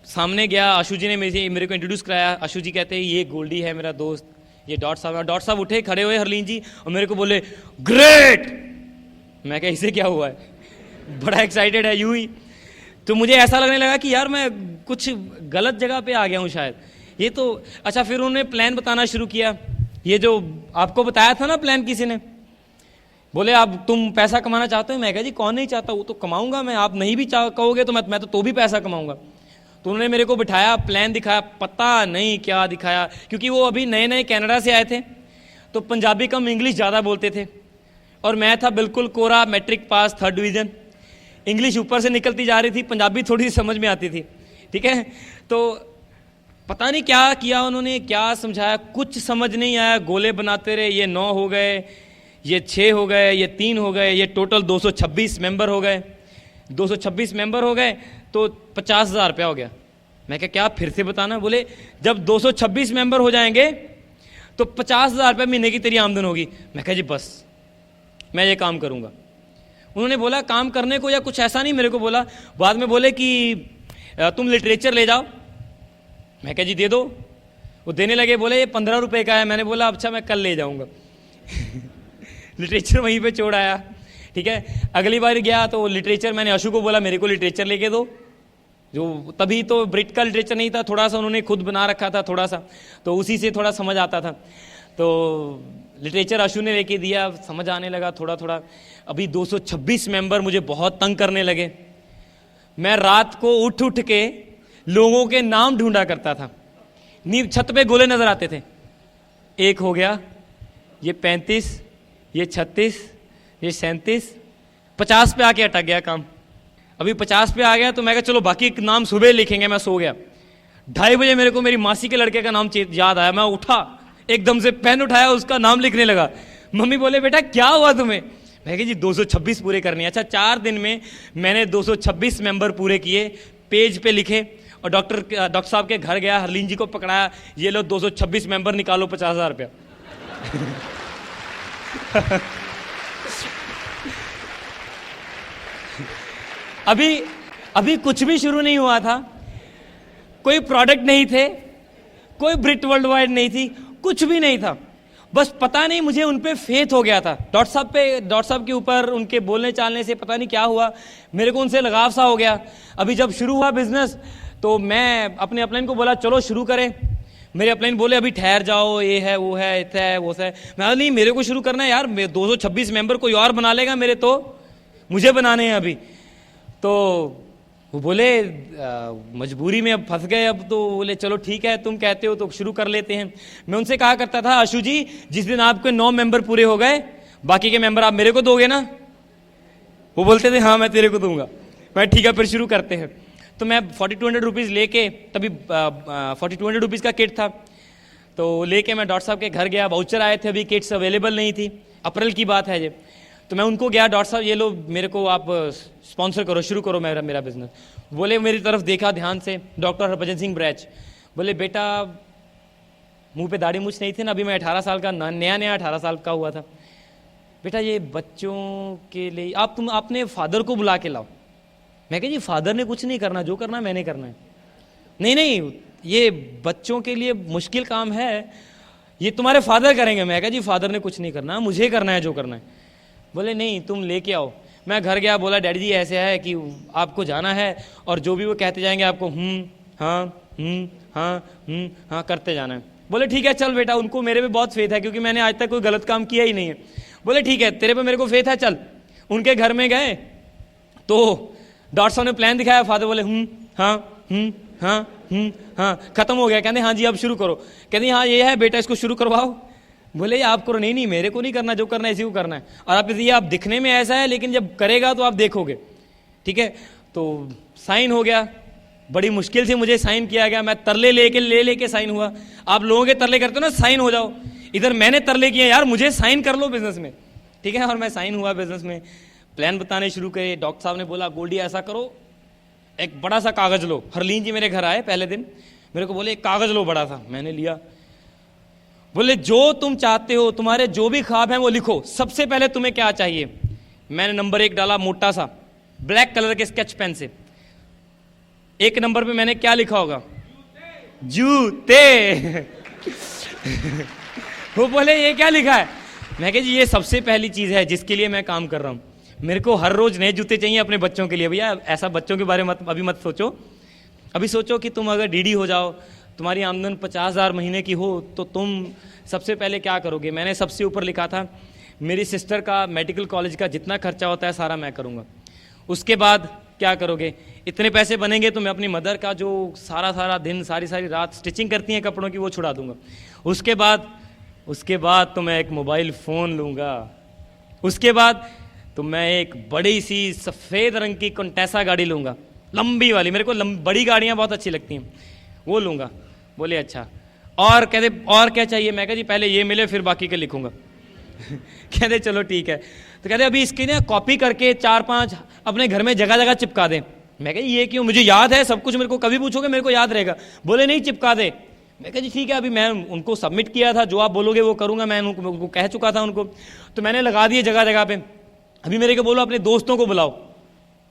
सामने गया, आशु जी ने मेरे को इंट्रोड्यूस कराया। आशु जी कहते हैं ये गोल्डी है मेरा दोस्त, ये डॉट साहब उठे खड़े हुए हरलीन जी और मेरे को बोले ग्रेट। मैं कहा इसे क्या हुआ है? बड़ा एक्साइटेड है यूं ही। तो मुझे ऐसा लगने लगा कि यार मैं कुछ गलत जगह पे आ गया हूँ शायद। ये तो अच्छा, फिर उन्होंने प्लान बताना शुरू किया। ये जो आपको बताया था ना प्लान किसी ने, बोले आप तुम पैसा कमाना चाहते हो? मैं कहा जी कौन नहीं चाहता, वो तो कमाऊंगा मैं। आप नहीं भी कहोगे तो मैं तो भी पैसा कमाऊंगा। तो उन्होंने मेरे को बिठाया, प्लान दिखाया, पता नहीं क्या दिखाया। क्योंकि वो अभी नए नए कनाडा से आए थे तो पंजाबी कम इंग्लिश ज़्यादा बोलते थे और मैं था बिल्कुल कोरा, matric pass, 3rd division. English ऊपर से निकलती जा रही थी, पंजाबी थोड़ी सी समझ में आती थी। ठीक है, तो पता नहीं क्या किया उन्होंने, क्या समझाया, कुछ समझ नहीं आया। गोले बनाते रहे, ये 9 हो गए, ये 6 हो गए, ये 3 हो गए, ये टोटल 226 मेंबर हो गए। 226 मेंबर हो गए तो 50,000 रुपया हो गया। मैं क्या फिर से बताना? बोले जब 226 मेंबर हो जाएंगे तो 50,000 रुपये महीने की तेरी आमदन होगी। मैं कहा जी बस मैं ये काम करूँगा। उन्होंने बोला काम करने को या कुछ ऐसा नहीं मेरे को बोला। बाद में बोले कि तुम लिटरेचर ले जाओ। मैं कहा जी दे दो। वो देने लगे, बोले ये 15 रुपये का है। मैंने बोला अच्छा मैं कल ले जाऊँगा। लिटरेचर वहीं पे छोड़ आया। ठीक है, अगली बार गया तो लिटरेचर, मैंने अशु को बोला मेरे को लिटरेचर लेके दो। जो तभी तो ब्रिट का लिटरेचर नहीं था, थोड़ा सा उन्होंने खुद बना रखा था थोड़ा सा, तो उसी से थोड़ा समझ आता था। तो लिटरेचर अशु ने लेके दिया, समझ आने लगा थोड़ा थोड़ा। अभी 226 मेंबर मुझे बहुत तंग करने लगे। मैं रात को उठ उठ के लोगों के नाम ढूंढा करता था। नींव छत पे गोले नजर आते थे। 1 हो गया, ये 35, ये 36, ये 37, 50 पे आके अटक गया काम। अभी 50 पे आ गया तो मैं कहा चलो बाकी नाम सुबह लिखेंगे। मैं सो गया। 2:30 बजे मेरे को मेरी मासी के लड़के का नाम याद आया। मैं उठा, एकदम से पेन उठाया, उसका नाम लिखने लगा। मम्मी बोले बेटा क्या हुआ तुम्हें? मैं कहा जी 226 पूरे करने हैं। अच्छा, 4 दिन में मैंने 226 मेंबर पूरे किए, पेज पे लिखे, और डॉक्टर साहब के घर गया, हरलीन जी को पकड़ाया, ये लो 226 मेंबर निकालो, 50,000 रुपया। अभी कुछ भी शुरू नहीं हुआ था, कोई प्रोडक्ट नहीं थे, कोई ब्रिट वर्ल्ड वाइड नहीं थी, कुछ भी नहीं था। बस पता नहीं मुझे उन पे फेथ हो गया था, डॉक्टर साहब के ऊपर, उनके बोलने चालने से पता नहीं क्या हुआ, मेरे को उनसे लगाव सा हो गया। अभी जब शुरू हुआ बिजनेस तो मैं अपने अपलाइन को बोला चलो शुरू करें। मेरे अपलाइन बोले अभी ठहर जाओ, ये है वो है, इतना है वो है। मैं बोला नहीं, मेरे को शुरू करना है यार, 226 मेंबर कोई और बना लेगा मेरे, तो मुझे बनाने हैं अभी। तो वो बोले मजबूरी में अब फंस गए, अब तो बोले चलो ठीक है, तुम कहते हो तो शुरू कर लेते हैं। मैं उनसे कहा करता था, आशु जी जिस दिन आपके 9 मेंबर पूरे हो गए, बाकी के मेंबर आप मेरे को दोगे ना? वो बोलते थे हाँ मैं तेरे को दूंगा। मैं ठीक है फिर शुरू करते हैं। तो मैं 4200 रुपीज़ लेके, तभी 4200 रुपीज़ का किट था, तो लेके मैं डॉक्टर साहब के घर गया। वाउचर आए थे, अभी किट्स अवेलेबल नहीं थी, अप्रैल की बात है ये। तो मैं उनको गया, डॉक्टर साहब ये लो मेरे को आप स्पॉन्सर करो, शुरू करो मेरा बिजनेस। बोले, मेरी तरफ देखा ध्यान से, डॉक्टर हरभजन सिंह ब्रैच, बोले बेटा मुंह पे दाढ़ी मूछ नहीं थी ना, अभी मैं 18 साल का, नया 18 साल का हुआ था, बेटा ये बच्चों के लिए तुम अपने फादर को बुला के लाओ। मैं कहा जी फादर ने कुछ नहीं करना, जो करना है मैंने करना है। नहीं ये बच्चों के लिए मुश्किल काम है, ये तुम्हारे फादर करेंगे। मैं कहा जी फादर ने कुछ नहीं करना, मुझे करना है जो करना है। बोले नहीं तुम लेके आओ। मैं घर गया, बोला डैडी जी ऐसे है कि आपको जाना है और जो भी वो कहते जाएंगे आपको हाँ करते जाना है। बोले ठीक है चल बेटा, उनको मेरे पे बहुत फेथ है क्योंकि मैंने आज तक कोई गलत काम किया ही नहीं है। बोले ठीक है तेरे पे मेरे को फेथ है, चल। उनके घर में गए तो डॉक्टर साहब ने प्लान दिखाया, फादर बोले हाँ खत्म हो गया। कहते हाँ जी अब शुरू करो। कहते हाँ ये है बेटा, इसको शुरू करवाओ। बोले आप करो। नहीं मेरे को नहीं करना, जो करना है इसी को करना है। और आप ये आप दिखने में ऐसा है लेकिन जब करेगा तो आप देखोगे, ठीक है। तो साइन हो गया, बड़ी मुश्किल से मुझे साइन किया गया, मैं तरले लेके साइन हुआ। आप लोगों के तरले करते हो ना साइन हो जाओ, इधर मैंने तरले किए यार मुझे साइन कर लो बिजनेस में, ठीक है। और मैं साइन हुआ बिजनेस में, प्लान बताने शुरू करे। डॉक्टर साहब ने बोला गोल्डी ऐसा करो, एक बड़ा सा कागज लो। हरलीन जी मेरे घर आए पहले दिन, मेरे को बोले एक कागज लो बड़ा सा। मैंने लिया, बोले जो तुम चाहते हो, तुम्हारे जो भी ख्वाब हैं वो लिखो, सबसे पहले तुम्हें क्या चाहिए। मैंने नंबर 1 डाला मोटा सा ब्लैक कलर के स्केच पेन से। 1 नंबर पे मैंने क्या लिखा होगा, जूते। वो बोले ये क्या लिखा है। मैं कहा जी ये सबसे पहली चीज है जिसके लिए मैं काम कर रहा हूं। मेरे को हर रोज नए जूते चाहिए अपने बच्चों के लिए। भैया ऐसा बच्चों के बारे में अभी मत सोचो, अभी सोचो कि तुम अगर डीडी हो जाओ, तुम्हारी आमदन 50,000 महीने की हो, तो तुम सबसे पहले क्या करोगे। मैंने सबसे ऊपर लिखा था मेरी सिस्टर का मेडिकल कॉलेज का जितना खर्चा होता है सारा मैं करूँगा। उसके बाद क्या करोगे, इतने पैसे बनेंगे तो मैं अपनी मदर का जो सारा दिन सारी रात स्टिचिंग करती हैं कपड़ों की वो छुड़ा दूंगा। उसके बाद तो मैं एक मोबाइल फ़ोन लूँगा। उसके बाद तो मैं एक बड़ी सी सफ़ेद रंग की कंटेसा गाड़ी लूँगा, लंबी वाली। मेरे को बड़ी गाड़ियाँ बहुत अच्छी लगती हैं, वो लूँगा। बोले अच्छा, और कहते और क्या चाहिए। मैं कहा जी पहले ये मिले फिर बाकी के लिखूँगा। कहते चलो ठीक है। तो कहते अभी इसकी ना कॉपी करके 4-5 अपने घर में जगह जगह चिपका दें। मैं कहा ये क्यों, मुझे याद है सब कुछ, मेरे को कभी पूछोगे मेरे को याद रहेगा। बोले नहीं चिपका दे। मैं कहा जी ठीक है, अभी मैं उनको सबमिट किया था, जो आप बोलोगे वो करूँगा। मैं उनको कह चुका था उनको, तो मैंने लगा दिए जगह जगह पे। अभी मेरे को बोलो अपने दोस्तों को बुलाओ,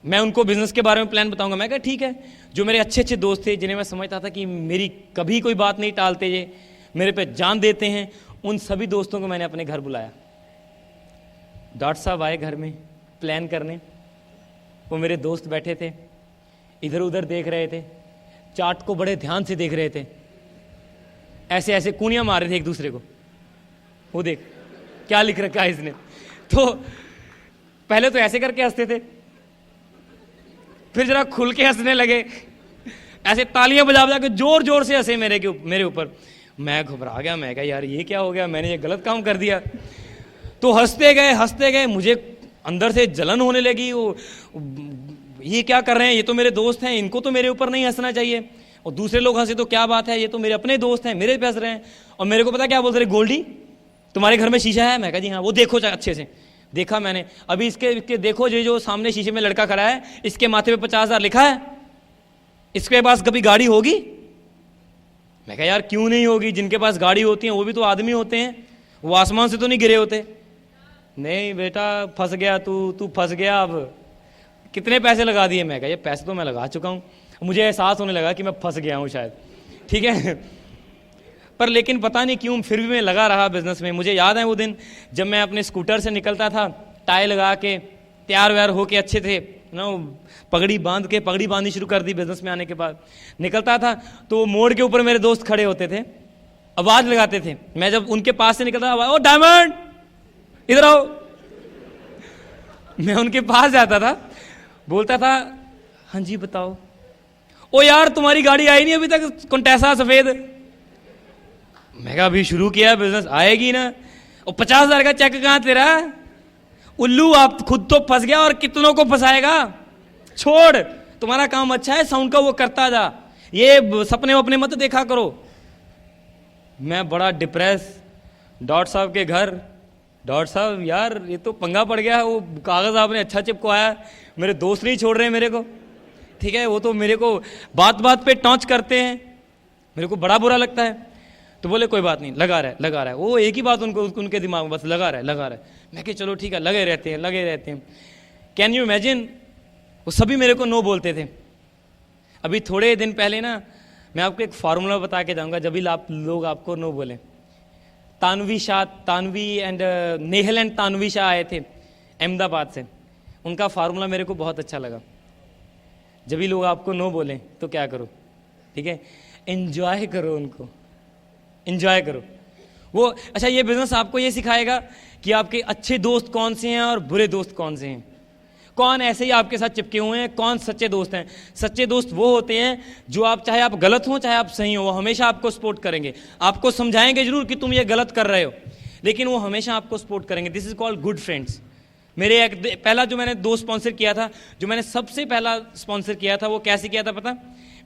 मैं उनको बिजनेस के बारे में प्लान बताऊंगा। मैं कहा ठीक है। जो मेरे अच्छे दोस्त थे जिन्हें मैं समझता था कि मेरी कभी कोई बात नहीं टालते, ये मेरे पे जान देते हैं, उन सभी दोस्तों को मैंने अपने घर बुलाया। डॉक्टर साहब आए घर में प्लान करने। वो मेरे दोस्त बैठे थे, इधर उधर देख रहे थे, चार्ट को बड़े ध्यान से देख रहे थे, ऐसे ऐसे कूनियां मार रहे थे एक दूसरे को। वो देख क्या लिख रखा है इसने। तो पहले तो ऐसे करके हंसते थे, फिर जरा खुल के हंसने लगे, ऐसे तालियां बजा बजा के जोर जोर से हंसे मेरे ऊपर। मैं घबरा गया, मैं कहा यार ये क्या हो गया, मैंने ये गलत काम कर दिया। तो हंसते गए, मुझे अंदर से जलन होने लगी। ये क्या कर रहे हैं, ये तो मेरे दोस्त हैं, इनको तो मेरे ऊपर नहीं हंसना चाहिए, और दूसरे लोग हंसे तो क्या बात है, ये तो मेरे अपने दोस्त हैं, मेरे पे हंस रहे हैं। और मेरे को पता क्या बोलते रहे, गोल्डी तुम्हारे घर में शीशा है। मैं कहा जी हाँ। वो देखो अच्छे से। देखा मैंने। अभी इसके देखो, जो सामने शीशे में लड़का खड़ा है, इसके माथे पे 50,000 लिखा है, इसके पास कभी गाड़ी होगी? मैं कहा यार क्यों नहीं होगी, जिनके पास गाड़ी होती है वो भी तो आदमी होते हैं, वो आसमान से तो नहीं गिरे होते। नहीं बेटा फंस गया तू फंस गया। अब कितने पैसे लगा दिए? मैं कहा ये पैसे तो मैं लगा चुका हूँ, मुझे एहसास होने लगा कि मैं फंस गया हूँ शायद, ठीक है। पर लेकिन पता नहीं क्यों फिर भी मैं लगा रहा बिजनेस में। मुझे याद है वो दिन जब मैं अपने स्कूटर से निकलता था, टाई लगा के तैयार व्यार होके अच्छे थे ना, पगड़ी बांधनी शुरू कर दी बिजनेस में आने के बाद। निकलता था तो मोड़ के ऊपर मेरे दोस्त खड़े होते थे, आवाज लगाते थे। मैं जब उनके पास से निकलता था, ओ डायमंड इधर आओ। मैं उनके पास जाता था, बोलता था हाँ जी बताओ। ओ यार तुम्हारी गाड़ी आई नहीं अभी तक, कंटेसा सफेद। मैं कहा अभी शुरू किया बिजनेस, आएगी ना। और 50,000 का चेक कहां तेरा? उल्लू आप खुद तो फंस गया और कितनों को फंसाएगा। छोड़, तुम्हारा काम अच्छा है साउंड का, वो करता जा, ये सपने वपने मत देखा करो। मैं बड़ा डिप्रेस, डॉक्टर साहब के घर, डॉक्टर साहब यार ये तो पंगा पड़ गया, वो कागज आपने अच्छा चिपकवाया, मेरे दोस्त नहीं छोड़ रहे मेरे को, ठीक है, वो तो मेरे को बात बात पे टॉन्च करते हैं, मेरे को बड़ा बुरा लगता है। तो बोले कोई बात नहीं, लगा रहा है, वो एक ही बात उनके दिमाग में बस लगा रहा है। मैं कि चलो ठीक है, लगे रहते हैं। कैन यू इमेजिन, वो सभी मेरे को नो बोलते थे। अभी थोड़े दिन पहले ना मैं आपको एक फार्मूला बता के जाऊंगा जब भी लोग आपको नो बोले। तानवी एंड नेहल एंड तानवी शाह आए थे अहमदाबाद से, उनका फार्मूला मेरे को बहुत अच्छा लगा। जब भी लोग आपको नो बोलें तो क्या करो, ठीक है, एंजॉय करो, उनको एंजॉय करो। वो अच्छा, ये बिजनेस आपको ये सिखाएगा कि आपके अच्छे दोस्त कौन से हैं और बुरे दोस्त कौन से हैं, कौन ऐसे ही आपके साथ चिपके हुए हैं, कौन सच्चे दोस्त हैं। सच्चे दोस्त वो होते हैं जो आप चाहे आप गलत हो चाहे आप सही हो, वो हमेशा आपको सपोर्ट करेंगे, आपको समझाएंगे जरूर कि तुम ये गलत कर रहे हो, लेकिन वो हमेशा आपको सपोर्ट करेंगे। This is called good friends. मेरे एक पहला जो मैंने दोस्त स्पॉन्सर किया था, जो मैंने सबसे पहला स्पॉन्सर किया था, वो कैसे किया था पता?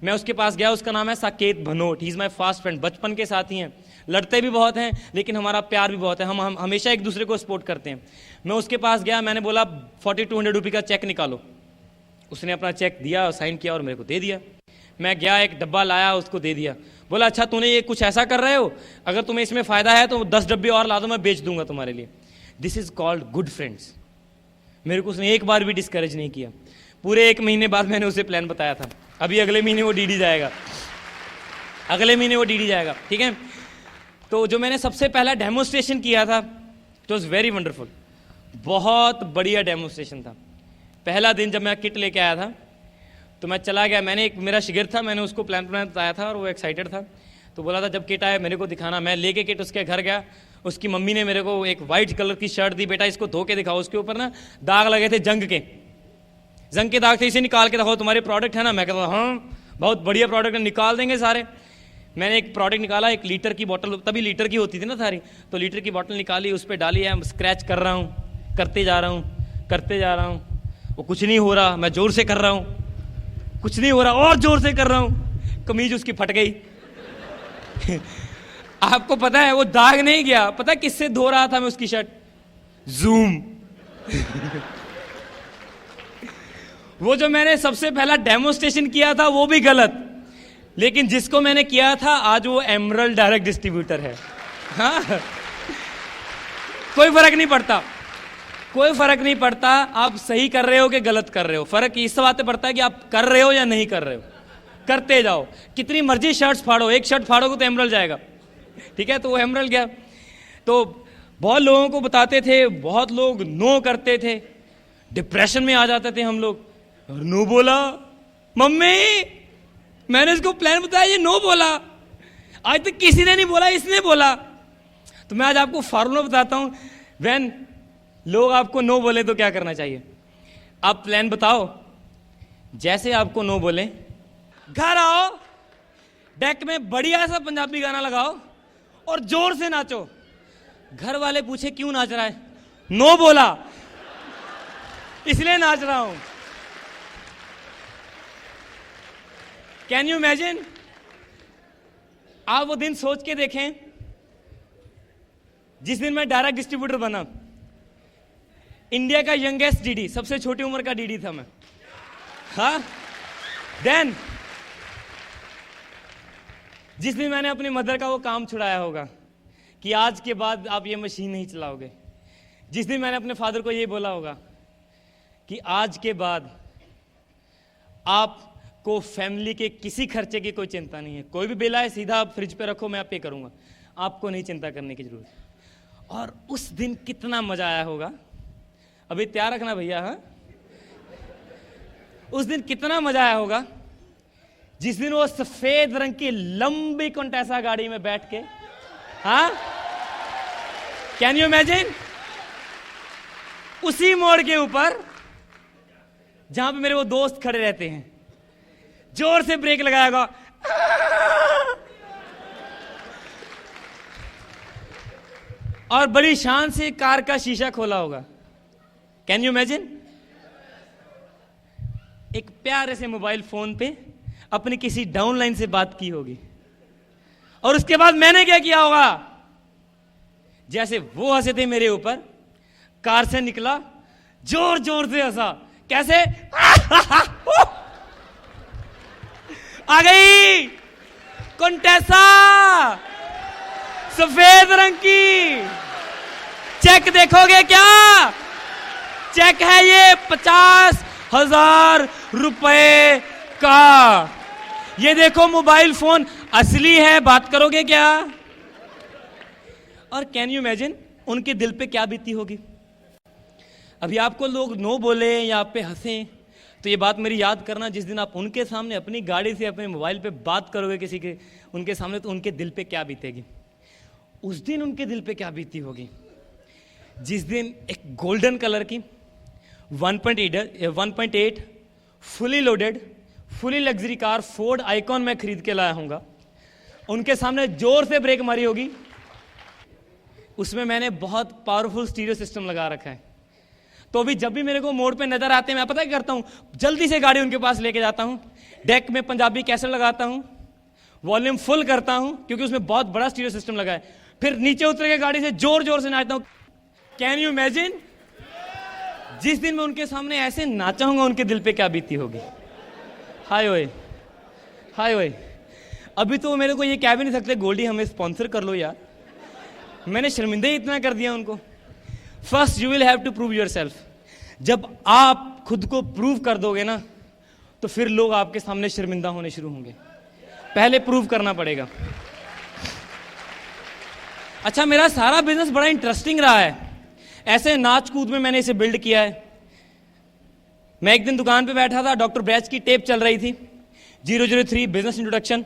मैं उसके पास गया, उसका नाम है Saket Bhanot, he is my fast friend, बचपन के साथी हैं, लड़ते भी बहुत हैं लेकिन हमारा प्यार भी बहुत है, हम हमेशा एक दूसरे को सपोर्ट करते हैं। मैं उसके पास गया, मैंने बोला 4200 रुपये का चेक निकालो। उसने अपना चेक दिया, साइन किया और मेरे को दे दिया। मैं गया, एक डब्बा लाया, उसको दे दिया, बोला अच्छा तूने ये कुछ ऐसा कर रहे हो, अगर तुम्हें इसमें फ़ायदा है तो 10 डब्बे और ला दो, मैं बेच दूंगा तुम्हारे लिए। This is called good friends. मेरे को उसने एक बार भी डिस्करेज नहीं किया। पूरे 1 महीने बाद मैंने उसे प्लान बताया था, अभी अगले महीने वो डीडी जाएगा, ठीक है। तो जो मैंने सबसे पहला डेमोस्ट्रेशन किया था, इट वॉज वेरी वंडरफुल, बहुत बढ़िया डेमोस्ट्रेशन था। पहला दिन जब मैं किट लेके आया था तो मैं चला गया, मैंने एक मेरा शिगिर था, मैंने उसको प्लान बताया था और वो एक्साइटेड था, तो बोला था जब किट आए मेरे को दिखाना। मैं लेके किट उसके घर गया, उसकी मम्मी ने मेरे को एक वाइट कलर की शर्ट दी, बेटा इसको धो के दिखाओ, उसके ऊपर ना दाग लगे थे जंग के दाग थे, इसे निकाल के दिखाओ, तुम्हारे प्रोडक्ट है ना। मैं कहता हाँ बहुत बढ़िया प्रोडक्ट है, निकाल देंगे सारे। मैंने एक प्रोडक्ट निकाला, 1 लीटर की बोतल, तभी लीटर की होती थी ना सारी, तो लीटर की बोतल निकाली, उस पर डाली है, स्क्रैच कर रहा हूँ, करते जा रहा हूँ, वो कुछ नहीं हो रहा, मैं जोर से कर रहा हूँ, कुछ नहीं हो रहा, और जोर से कर रहा हूँ, कमीज उसकी फट गई। आपको पता है वो दाग नहीं गया, पता है किससे धो रहा था मैं उसकी शर्ट? जूम। वो जो मैंने सबसे पहला डेमोस्ट्रेशन किया था वो भी गलत, लेकिन जिसको मैंने किया था आज वो एमरल्ड डायरेक्ट डिस्ट्रीब्यूटर है। हाँ, कोई फर्क नहीं पड़ता आप सही कर रहे हो कि गलत कर रहे हो, फर्क इस बात पे पड़ता है कि आप कर रहे हो या नहीं कर रहे हो। करते जाओ, कितनी मर्जी शर्ट्स फाड़ो, एक शर्ट फाड़ोगे तो एमरल्ड जाएगा, ठीक है। तो वो एमरल्ड गया, तो बहुत लोगों को बताते थे, बहुत लोग नो करते थे, डिप्रेशन में आ जाते थे हम लोग। नो बोला, मम्मी मैंने इसको प्लान बताया, ये नो बोला, आज तक किसी ने नहीं बोला, इसने बोला। तो मैं आज आपको फार्मूला बताता हूं, व्हेन लोग आपको नो बोले तो क्या करना चाहिए। आप प्लान बताओ, जैसे आपको नो बोले, घर आओ, डेक में बढ़िया सा पंजाबी गाना लगाओ और जोर से नाचो। घर वाले पूछे क्यों नाच रहा है? नो बोला इसलिए नाच रहा हूं। Can you imagine? आप वो दिन सोच के देखें जिस दिन मैं डायरेक्ट डिस्ट्रीब्यूटर बना। इंडिया का यंगेस्ट डीडी, सबसे छोटी उम्र का डीडी था मैं। हाँ, देन जिस दिन मैंने अपनी मदर का वो काम छुड़ाया होगा कि आज के बाद आप ये मशीन नहीं चलाओगे, जिस दिन मैंने अपने फादर को ये बोला होगा कि आज के बाद आपको फैमिली के किसी खर्चे की कोई चिंता नहीं है, कोई भी बिल आए सीधा आप फ्रिज पे रखो, मैं आप पे करूंगा, आपको नहीं चिंता करने की जरूरत। और उस दिन कितना मजा आया होगा, अभी तैयार रखना भैया। हाँ, उस दिन कितना मजा आया होगा जिस दिन वो सफेद रंग की लंबी कंटेसा गाड़ी में बैठ के, हाँ, कैन यू इमेजिन, उसी मोड़ के ऊपर जहां पे मेरे वो दोस्त खड़े रहते हैं, जोर से ब्रेक लगाएगा और बड़ी शान से कार का शीशा खोला होगा। कैन यू इमेजिन, एक प्यारे से मोबाइल फोन पे अपनी किसी डाउनलाइन से बात की होगी, और उसके बाद मैंने क्या किया होगा, जैसे वो हंसे थे मेरे ऊपर, कार से निकला, जोर जोर से हंसा, कैसे आ गई कंटेसा सफेद रंग की, चेक देखोगे क्या, चेक है ये 50,000 रुपए का, ये देखो मोबाइल फोन असली है, बात करोगे क्या। और कैन यू इमेजिन उनके दिल पे क्या बीती होगी। अभी आपको लोग नो बोले या आप पे हंसे तो ये बात मेरी याद करना, जिस दिन आप उनके सामने अपनी गाड़ी से अपने मोबाइल पे बात करोगे किसी के उनके सामने, तो उनके दिल पे क्या बीतेगी। उस दिन उनके दिल पे क्या बीती होगी जिस दिन एक गोल्डन कलर की 1.8 fully loaded fully luxury car Ford icon में खरीद के लाया हूंगा, उनके सामने जोर से ब्रेक मारी होगी। उसमें मैंने बहुत पावरफुल स्टीरियो सिस्टम लगा रखा है, तो अभी जब भी मेरे को मोड़ पे नजर आते हैं, मैं पता क्या करता हूं, जल्दी से गाड़ी उनके पास लेके जाता हूं, डेक में पंजाबी कैसेट लगाता हूं, वॉल्यूम फुल करता हूं क्योंकि उसमें बहुत बड़ा स्टीरियो सिस्टम लगा है, फिर नीचे उतर के गाड़ी से जोर जोर से नाचता हूं। कैन यू इमेजिन, जिस दिन मैं उनके सामने ऐसे नाचा हूंगा उनके दिल पे क्या बीती होगी। हाय ओए, हाय ओए, अभी तो मेरे को ये कह भी नहीं सकते गोल्डी हमें स्पॉन्सर कर लो यार, मैंने शर्मिंदा ही इतना कर दिया उनको। First you will have to prove yourself, जब आप खुद को प्रूव कर दोगे ना तो फिर लोग आपके सामने शर्मिंदा होने शुरू होंगे, पहले प्रूव करना पड़ेगा। अच्छा, मेरा सारा बिजनेस बड़ा इंटरेस्टिंग रहा है, ऐसे नाच कूद में मैंने इसे बिल्ड किया है। मैं एक दिन दुकान पे बैठा था, डॉक्टर ब्रैच की टेप चल रही थी, 003 बिजनेस इंट्रोडक्शन,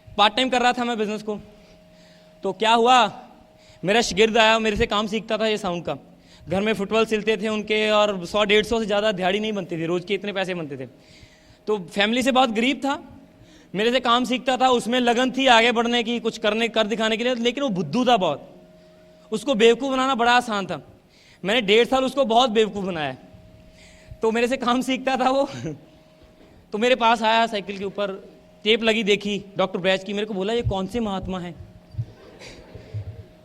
पार्ट टाइम कर रहा था मैं बिजनेस को। तो क्या हुआ, मेरा शागिर्द आया, मेरे से काम सीखता था ये साउंड का, घर में फुटबॉल सिलते थे उनके, और 100-150 से ज़्यादा दिहाड़ी नहीं बनती थी, रोज के इतने पैसे बनते थे। तो फैमिली से बहुत गरीब था, मेरे से काम सीखता था, उसमें लगन थी आगे बढ़ने की, कुछ कर दिखाने के लिए, लेकिन वो बुद्धू था बहुत, उसको बेवकूफ़ बनाना बड़ा आसान था। मैंने 1.5 साल उसको बहुत बेवकूफ़ बनाया। तो मेरे से काम सीखता था वो तो मेरे पास आया, साइकिल के ऊपर टेप लगी देखी डॉक्टर ब्रैच की, मेरे को बोला ये कौन से महात्मा हैं।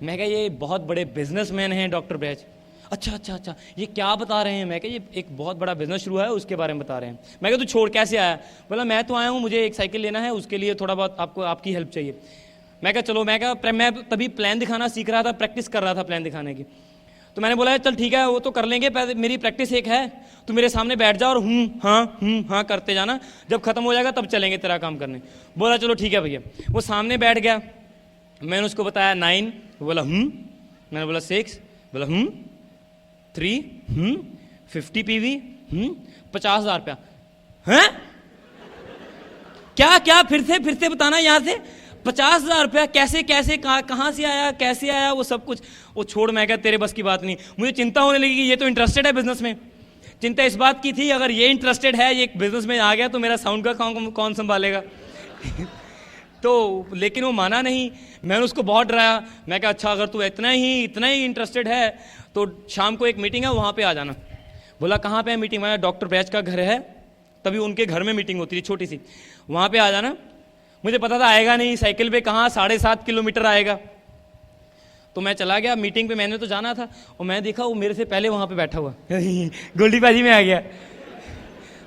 मैं कहा ये बहुत बड़े बिजनेसमैन हैं डॉक्टर ब्रैच। अच्छा, ये क्या बता रहे हैं। मैं कहा ये एक बहुत बड़ा बिजनेस शुरू है उसके बारे में बता रहे हैं। मैं कहा तू छोड़ कैसे आया। बोला मैं तो आया हूँ, मुझे एक साइकिल लेना है, उसके लिए थोड़ा बहुत आपकी हेल्प चाहिए। मैं कहा चलो। मैं तभी प्लान दिखाना सीख रहा था, प्रैक्टिस कर रहा था प्लान दिखाने की। तो मैंने बोला चल ठीक है वो तो कर लेंगे, मेरी प्रैक्टिस एक है, तू मेरे सामने बैठ जा और हाँ करते जाना, जब खत्म हो जाएगा तब चलेंगे तेरा काम करने। बोला चलो ठीक है भैया। वो सामने बैठ गया, मैंने उसको बताया 9, बोला मैंने बोला 6, बोला 3, 50 PV, 50,000 रुपया। हैं क्या फिर से बताना यहाँ से 50,000 रुपया कैसे कहाँ से आया, कैसे आया, वो सब कुछ वो छोड़। मैं क्या तेरे बस की बात नहीं। मुझे चिंता होने लगी कि ये तो इंटरेस्टेड है बिजनेस में। चिंता इस बात की थी अगर ये इंटरेस्टेड है, ये बिजनेस में आ गया तो मेरा साउंड का कौन संभालेगा। तो लेकिन वो माना नहीं, मैंने उसको बहुत डराया। मैं कहा अच्छा अगर तू इतना ही इंटरेस्टेड है तो शाम को एक मीटिंग है वहाँ पे आ जाना। बोला कहाँ पे है मीटिंग। मैं डॉक्टर ब्रैच का घर है, तभी उनके घर में मीटिंग होती थी छोटी सी, वहाँ पे आ जाना। मुझे पता था आएगा नहीं, साइकिल पे कहाँ 7.5 किलोमीटर आएगा। तो मैं चला गया मीटिंग पे, मैंने तो जाना था, और मैं देखा वो मेरे से पहले वहाँ पे बैठा हुआ गोल्डी बाजी में आ गया।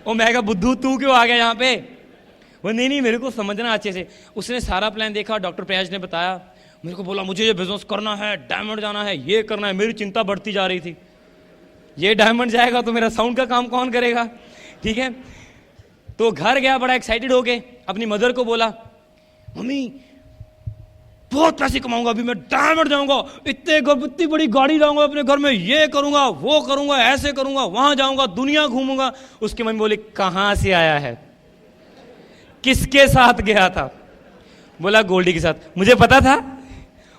और मैं कहा बुद्धू तू क्यों आ गया यहाँ पे? वो नहीं मेरे को समझना अच्छे से। उसने सारा प्लान देखा, डॉक्टर प्रयाज ने बताया, मेरे को बोला मुझे ये बिजनेस करना है, डायमंड जाना है, ये करना है। मेरी चिंता बढ़ती जा रही थी, ये डायमंड जाएगा तो मेरा साउंड का काम कौन करेगा, ठीक है। तो घर गया बड़ा एक्साइटेड होके, अपनी मदर को बोला मम्मी बहुत पैसे कमाऊंगा, अभी मैं डायमंड जाऊंगा, इतनी बड़ी गाड़ी लाऊंगा अपने घर में, ये करूंगा वो करूंगा, ऐसे करूंगा, वहां जाऊंगा, दुनिया घूमूंगा। उसकी मम्मी बोली कहां से आया है, किसके साथ गया था? बोला गोल्डी के साथ। मुझे पता था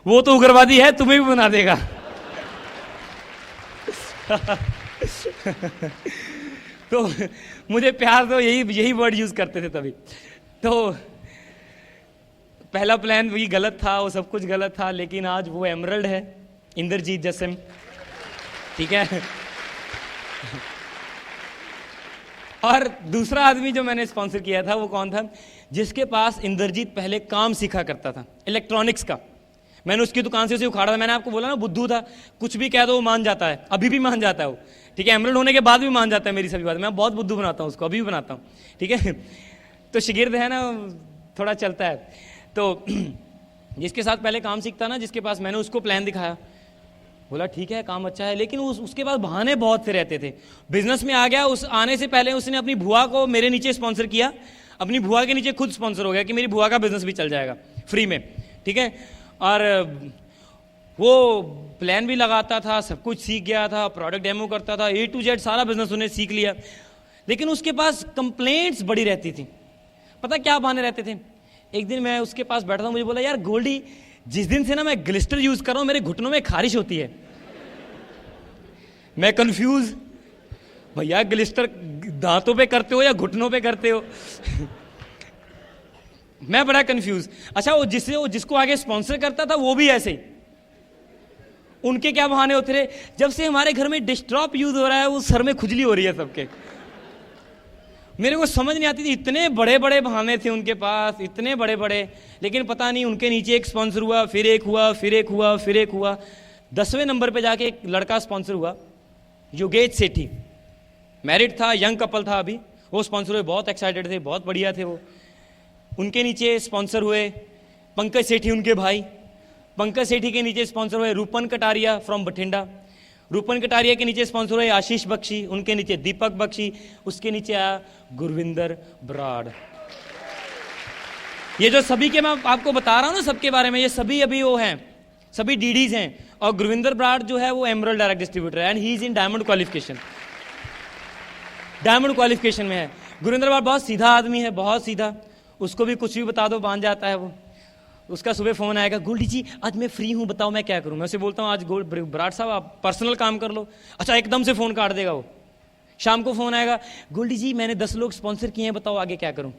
वो तो उग्रवादी है, तुम्हें भी बना देगा। तो मुझे प्यार तो यही वर्ड यूज करते थे तभी। तो पहला प्लान भी गलत था, वो सब कुछ गलत था, लेकिन आज वो एमरल्ड है, इंद्रजीत जसम, ठीक है। और दूसरा आदमी जो मैंने स्पॉन्सर किया था वो कौन था? जिसके पास इंद्रजीत पहले काम सीखा करता था इलेक्ट्रॉनिक्स का। मैंने उसकी दुकान से उसे उखाड़ा था। मैंने आपको बोला ना बुद्धू था, कुछ भी कह दो वो मान जाता है, अभी भी मान जाता है वो, ठीक है। एमरल्ड होने के बाद भी मान जाता है मेरी सभी बात। मैं बहुत बुद्धू बनाता हूँ उसको, अभी भी बनाता हूँ, ठीक है। तो शिगिर्द है ना, थोड़ा चलता है। तो जिसके साथ पहले काम सीखता ना, जिसके पास, मैंने उसको प्लान दिखाया, बोला ठीक है काम अच्छा है, लेकिन उसके पास बहाने बहुत से रहते थे। बिजनेस में आ गया, उस आने से पहले उसने अपनी बुआ को मेरे नीचे स्पॉन्सर किया, अपनी बुआ के नीचे खुद स्पॉन्सर हो गया कि मेरी बुआ का बिजनेस भी चल जाएगा फ्री में, ठीक है। और वो प्लान भी लगाता था, सब कुछ सीख गया था, प्रोडक्ट डेमो करता था, A to Z सारा बिजनेस उन्हें सीख लिया। लेकिन उसके पास कंप्लेंट्स बड़ी रहती थी। पता क्या बहाने रहते थे? एक दिन मैं उसके पास बैठा था, मुझे बोला यार गोल्डी, जिस दिन से ना मैं ग्लिस्टर यूज कर रहा हूं मेरे घुटनों में खारिश होती है। मैं कंफ्यूज, भैया ग्लिस्टर दांतों पे करते हो या घुटनों पे करते हो? मैं बड़ा कंफ्यूज। अच्छा, वो जिसको आगे स्पॉन्सर करता था वो भी ऐसे ही। उनके क्या बहाने होते रहे? जब से हमारे घर में डिस्ट्रॉप यूज हो रहा है, वो सर में खुजली हो रही है सबके। मेरे को समझ नहीं आती थी, इतने बड़े बड़े बहाने थे उनके पास, इतने बड़े बड़े। लेकिन पता नहीं, उनके नीचे एक स्पॉन्सर हुआ, फिर एक हुआ, फिर एक हुआ, फिर एक हुआ। 10वें नंबर पे जाके एक लड़का स्पॉन्सर हुआ, योगेश सेठी, मैरिड था, यंग कपल था अभी। वो स्पॉन्सर हुए, बहुत एक्साइटेड थे, बहुत बढ़िया थे वो। उनके नीचे स्पॉन्सर हुए पंकज सेठी, उनके भाई। पंकज सेठी के नीचे स्पॉन्सर हुए रूपन कटारिया फ्रॉम बठिंडा। रूपन कटारिया के नीचे स्पॉन्सर हुए आशीष बख्शी, उनके नीचे दीपक बख्शी, उसके नीचे आया गुरविंदर बराड़। ये जो सभी के मैं आपको बता रहा हूं ना सबके बारे में, ये सभी अभी वो हैं, सभी डीडीज हैं। और गुरविंदर बराड़ जो है वो एमरल्ड डायरेक्ट डिस्ट्रीब्यूटर है, and he is in diamond qualification, diamond qualification में है। गुरविंदर बराड़ बहुत सीधा आदमी है, बहुत सीधा। उसको भी कुछ भी बता दो मान जाता है वो। उसका सुबह फोन आएगा, गोल्डी जी आज मैं फ्री हूं, बताओ मैं क्या करूं। मैं उसे बोलता हूं आज बराड़ साहब आप पर्सनल काम कर लो। अच्छा, एकदम से फोन काट देगा वो। शाम को फोन आएगा, गोल्डी जी मैंने 10 लोग स्पॉन्सर किए हैं, बताओ आगे क्या करूं।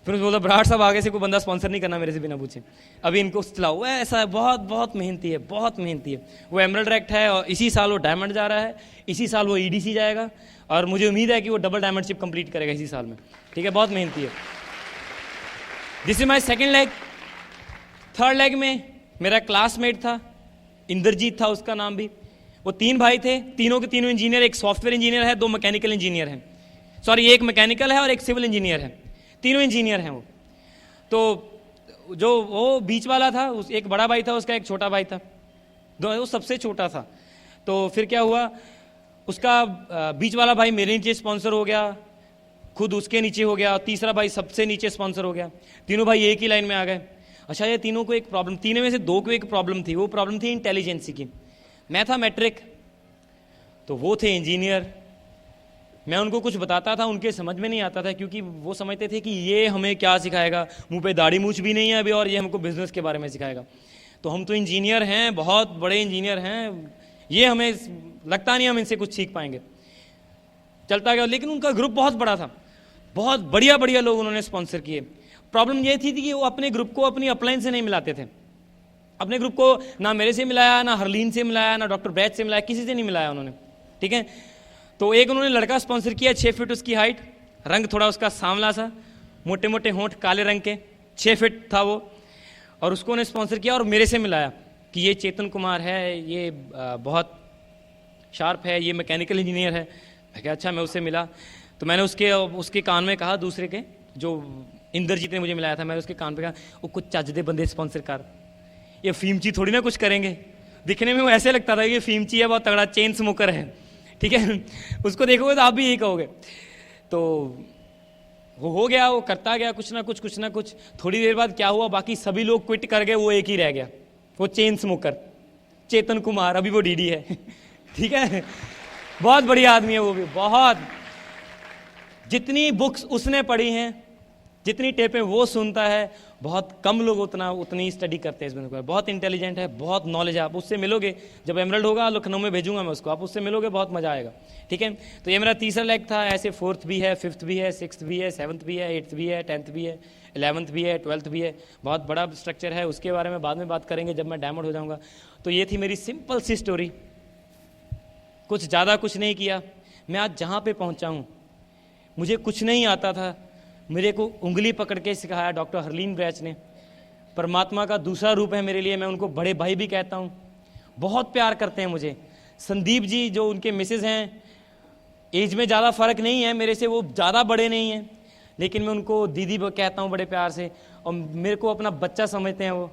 फिर उसे बोलता बराड़ साहब आगे से कोई बंदा स्पॉन्सर नहीं करना मेरे से बिना पूछे, अभी इनको चलाओ। ऐसा है, बहुत बहुत मेहनती है, बहुत मेहनती है वो। एमरल्ड डायरेक्ट है और इसी साल वो डायमंड जा रहा है, इसी साल वो EDC जाएगा, और मुझे उम्मीद है कि वो डबल डायमंडशिप कंप्लीट करेगा इसी साल में, ठीक है। बहुत मेहनती है। This is my second leg. Third leg में मेरा क्लासमेट था, इंद्रजीत था उसका नाम भी। वो 3 भाई थे, तीनों के तीनों इंजीनियर, एक सॉफ्टवेयर इंजीनियर है, 2 मैकेनिकल इंजीनियर हैं। सॉरी, एक मैकेनिकल है और एक सिविल इंजीनियर है, तीनों इंजीनियर हैं वो। तो जो वो बीच वाला था, एक बड़ा भाई था उसका, एक छोटा भाई था, वो सबसे छोटा था। तो फिर क्या हुआ, उसका बीच वाला भाई मेरे नीचे स्पॉन्सर हो गया, खुद उसके नीचे हो गया, तीसरा भाई सबसे नीचे स्पॉन्सर हो गया। तीनों भाई एक ही लाइन में आ गए। अच्छा, ये तीनों को एक प्रॉब्लम, तीनों में से 2 को एक प्रॉब्लम थी। वो प्रॉब्लम थी इंटेलिजेंसी की। मैं था मैट्रिक, तो वो थे इंजीनियर। मैं उनको कुछ बताता था, उनके समझ में नहीं आता था, क्योंकि वो समझते थे कि ये हमें क्या सिखाएगा, मुंह पे दाढ़ी मूछ भी नहीं है अभी, और ये हमको बिजनेस के बारे में सिखाएगा। तो हम तो इंजीनियर हैं, बहुत बड़े इंजीनियर हैं, ये हमें लगता नहीं हम इनसे कुछ सीख पाएंगे। चलता गया, लेकिन उनका ग्रुप बहुत बड़ा था, बहुत बढ़िया बढ़िया लोग उन्होंने स्पॉन्सर किए। प्रॉब्लम ये थी कि वो अपने ग्रुप को अपनी अपलाइन से नहीं मिलाते थे। अपने ग्रुप को ना मेरे से मिलाया, ना हरलीन से मिलाया, ना डॉक्टर बैच से मिलाया, किसी से नहीं मिलाया उन्होंने, ठीक है। तो एक उन्होंने लड़का स्पॉन्सर किया, 6 फीट उसकी हाइट, रंग थोड़ा उसका सांवला सा, मोटे मोटे होंठ काले रंग के, 6 फीट था वो, और उसको उन्हें स्पॉन्सर किया और मेरे से मिलाया कि ये चेतन कुमार है, ये बहुत शार्प है, ये मैकेनिकल इंजीनियर है। मैं कहा अच्छा। मैं उससे मिला तो मैंने उसके कान में कहा, दूसरे के जो इंद्रजीत ने मुझे मिलाया था, मैं उसके कान पे कहा वो कुछ चज दे बंदे स्पॉन्सर कर, ये फीमची थोड़ी ना कुछ करेंगे। दिखने में वो ऐसे लगता था कि फीमची है, बहुत तगड़ा चेन स्मोकर है, ठीक है। उसको देखोगे तो आप भी यही कहोगे। तो वो हो गया, वो करता गया कुछ ना कुछ। थोड़ी देर बाद क्या हुआ, बाकी सभी लोग क्विट कर गए, वो एक ही रह गया, वो चेन स्मोकर चेतन कुमार। अभी वो डीडी है ठीक है, बहुत बढ़िया आदमी है वो भी, बहुत। जितनी बुक्स उसने पढ़ी हैं, जितनी टेपें वो सुनता है, बहुत कम लोग उतनी स्टडी करते हैं इस बंदे को। बहुत इंटेलिजेंट है, बहुत नॉलेज है। आप उससे मिलोगे, जब एमरल्ड होगा लखनऊ में भेजूंगा मैं उसको, आप उससे मिलोगे, बहुत मजा आएगा, ठीक है। तो ये मेरा तीसरा लेग था। ऐसे 4th भी है, 5th भी है, 6th भी है, 7th भी है, 8th भी है, 10th भी है, 11th भी है, 12th भी है। बहुत बड़ा स्ट्रक्चर है, उसके बारे में बाद में बात करेंगे जब मैं डायमंड हो जाऊंगा। तो ये थी मेरी सिंपल सी स्टोरी, कुछ ज़्यादा कुछ नहीं किया। मैं आज जहाँ पे पहुँचा हूँ, मुझे कुछ नहीं आता था, मेरे को उंगली पकड़ के सिखाया डॉक्टर हरलीन ब्रैच ने। परमात्मा का दूसरा रूप है मेरे लिए, मैं उनको बड़े भाई भी कहता हूँ। बहुत प्यार करते हैं मुझे। संदीप जी जो उनके मिसेज हैं, एज में ज़्यादा फ़र्क नहीं है मेरे से, वो ज़्यादा बड़े नहीं हैं, लेकिन मैं उनको दीदी कहता हूँ बड़े प्यार से, और मेरे को अपना बच्चा समझते हैं वो।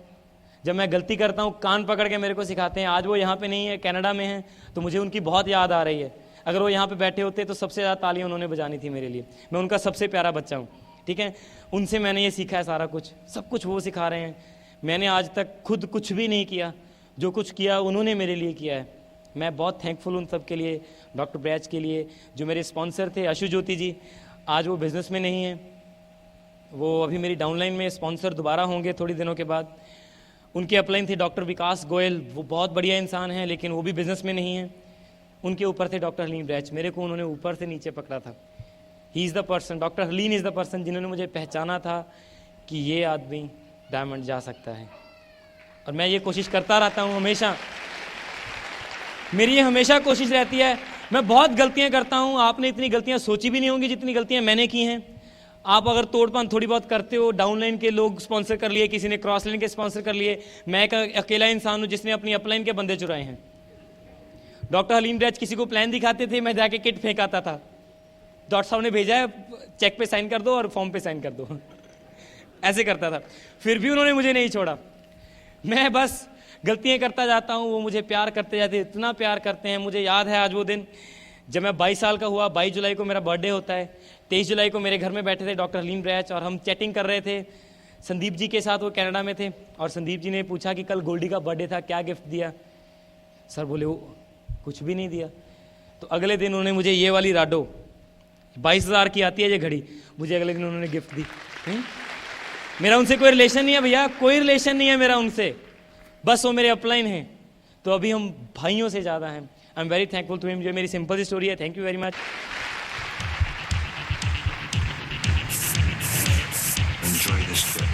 जब मैं गलती करता हूँ कान पकड़ के मेरे को सिखाते हैं। आज वो यहाँ पे नहीं है, कनाडा में है, तो मुझे उनकी बहुत याद आ रही है। अगर वो यहाँ पे बैठे होते तो सबसे ज़्यादा तालियां उन्होंने बजानी थी मेरे लिए। मैं उनका सबसे प्यारा बच्चा हूँ, ठीक है। उनसे मैंने ये सीखा है सारा कुछ, सब कुछ वो सिखा रहे हैं। मैंने आज तक खुद कुछ भी नहीं किया, जो कुछ किया उन्होंने मेरे लिए किया है। मैं बहुत थैंकफुल उन सब के लिए, डॉक्टर ब्रैच के लिए। जो मेरे स्पॉन्सर थे अशु ज्योति जी, आज वो बिज़नेस में नहीं है, वो अभी मेरी डाउनलाइन में स्पॉन्सर दोबारा होंगे थोड़ी दिनों के बाद। उनके अपलाइन थे डॉक्टर विकास गोयल, वो बहुत बढ़िया इंसान हैं, लेकिन वो भी बिज़नेस में नहीं है। उनके ऊपर थे डॉक्टर हरलीन ब्रैच, मेरे को उन्होंने ऊपर से नीचे पकड़ा था। He is the person, doctor Harleen is the person जिन्होंने मुझे पहचाना था कि ये आदमी डायमंड जा सकता है। और मैं ये कोशिश करता रहता हूँ हमेशा, मेरी ये हमेशा कोशिश रहती है। मैं बहुत गलतियाँ करता हूँ, आपने इतनी गलतियाँ सोची भी नहीं होंगी जितनी गलतियाँ मैंने की हैं। आप अगर तोड़पान थोड़ी बहुत करते हो, डाउनलाइन के लोग स्पॉन्सर कर लिए, किसी ने क्रॉस लाइन के स्पॉन्सर कर लिए। मैं एक अकेला इंसान हूँ जिसने अपनी अपलाइन के बंदे चुराए हैं। डॉक्टर हरलीन ब्रैच किसी को प्लान दिखाते थे, मैं जाके किट फेंक आता था। डॉक्टर साहब ने भेजा है, चेक पे साइन कर दो और फॉर्म पे साइन कर दो ऐसे करता था। फिर भी उन्होंने मुझे नहीं छोड़ा। मैं बस गलतियाँ करता जाता हूँ, वो मुझे प्यार करते जाते, इतना प्यार करते हैं। मुझे याद है आज वो दिन जब मैं 22 साल का हुआ। 22 जुलाई को मेरा बर्थडे होता है। 23 जुलाई को मेरे घर में बैठे थे डॉक्टर हरलीन ब्रैच और हम चैटिंग कर रहे थे संदीप जी के साथ, वो कनाडा में थे। और संदीप जी ने पूछा कि कल गोल्डी का बर्थडे था, क्या गिफ्ट दिया? सर बोले वो कुछ भी नहीं दिया। तो अगले दिन उन्होंने मुझे ये वाली राडो 22,000 की आती है ये घड़ी, मुझे अगले दिन उन्होंने गिफ्ट दी। मेरा उनसे कोई रिलेशन नहीं है भैया, कोई रिलेशन नहीं है मेरा उनसे, बस वो मेरे अपलाइन हैं। तो अभी हम भाइयों से ज़्यादा हैं। I'm very thankful to him. जो मेरी सिंपल सी स्टोरी है। Thank you very much. Enjoy this trip.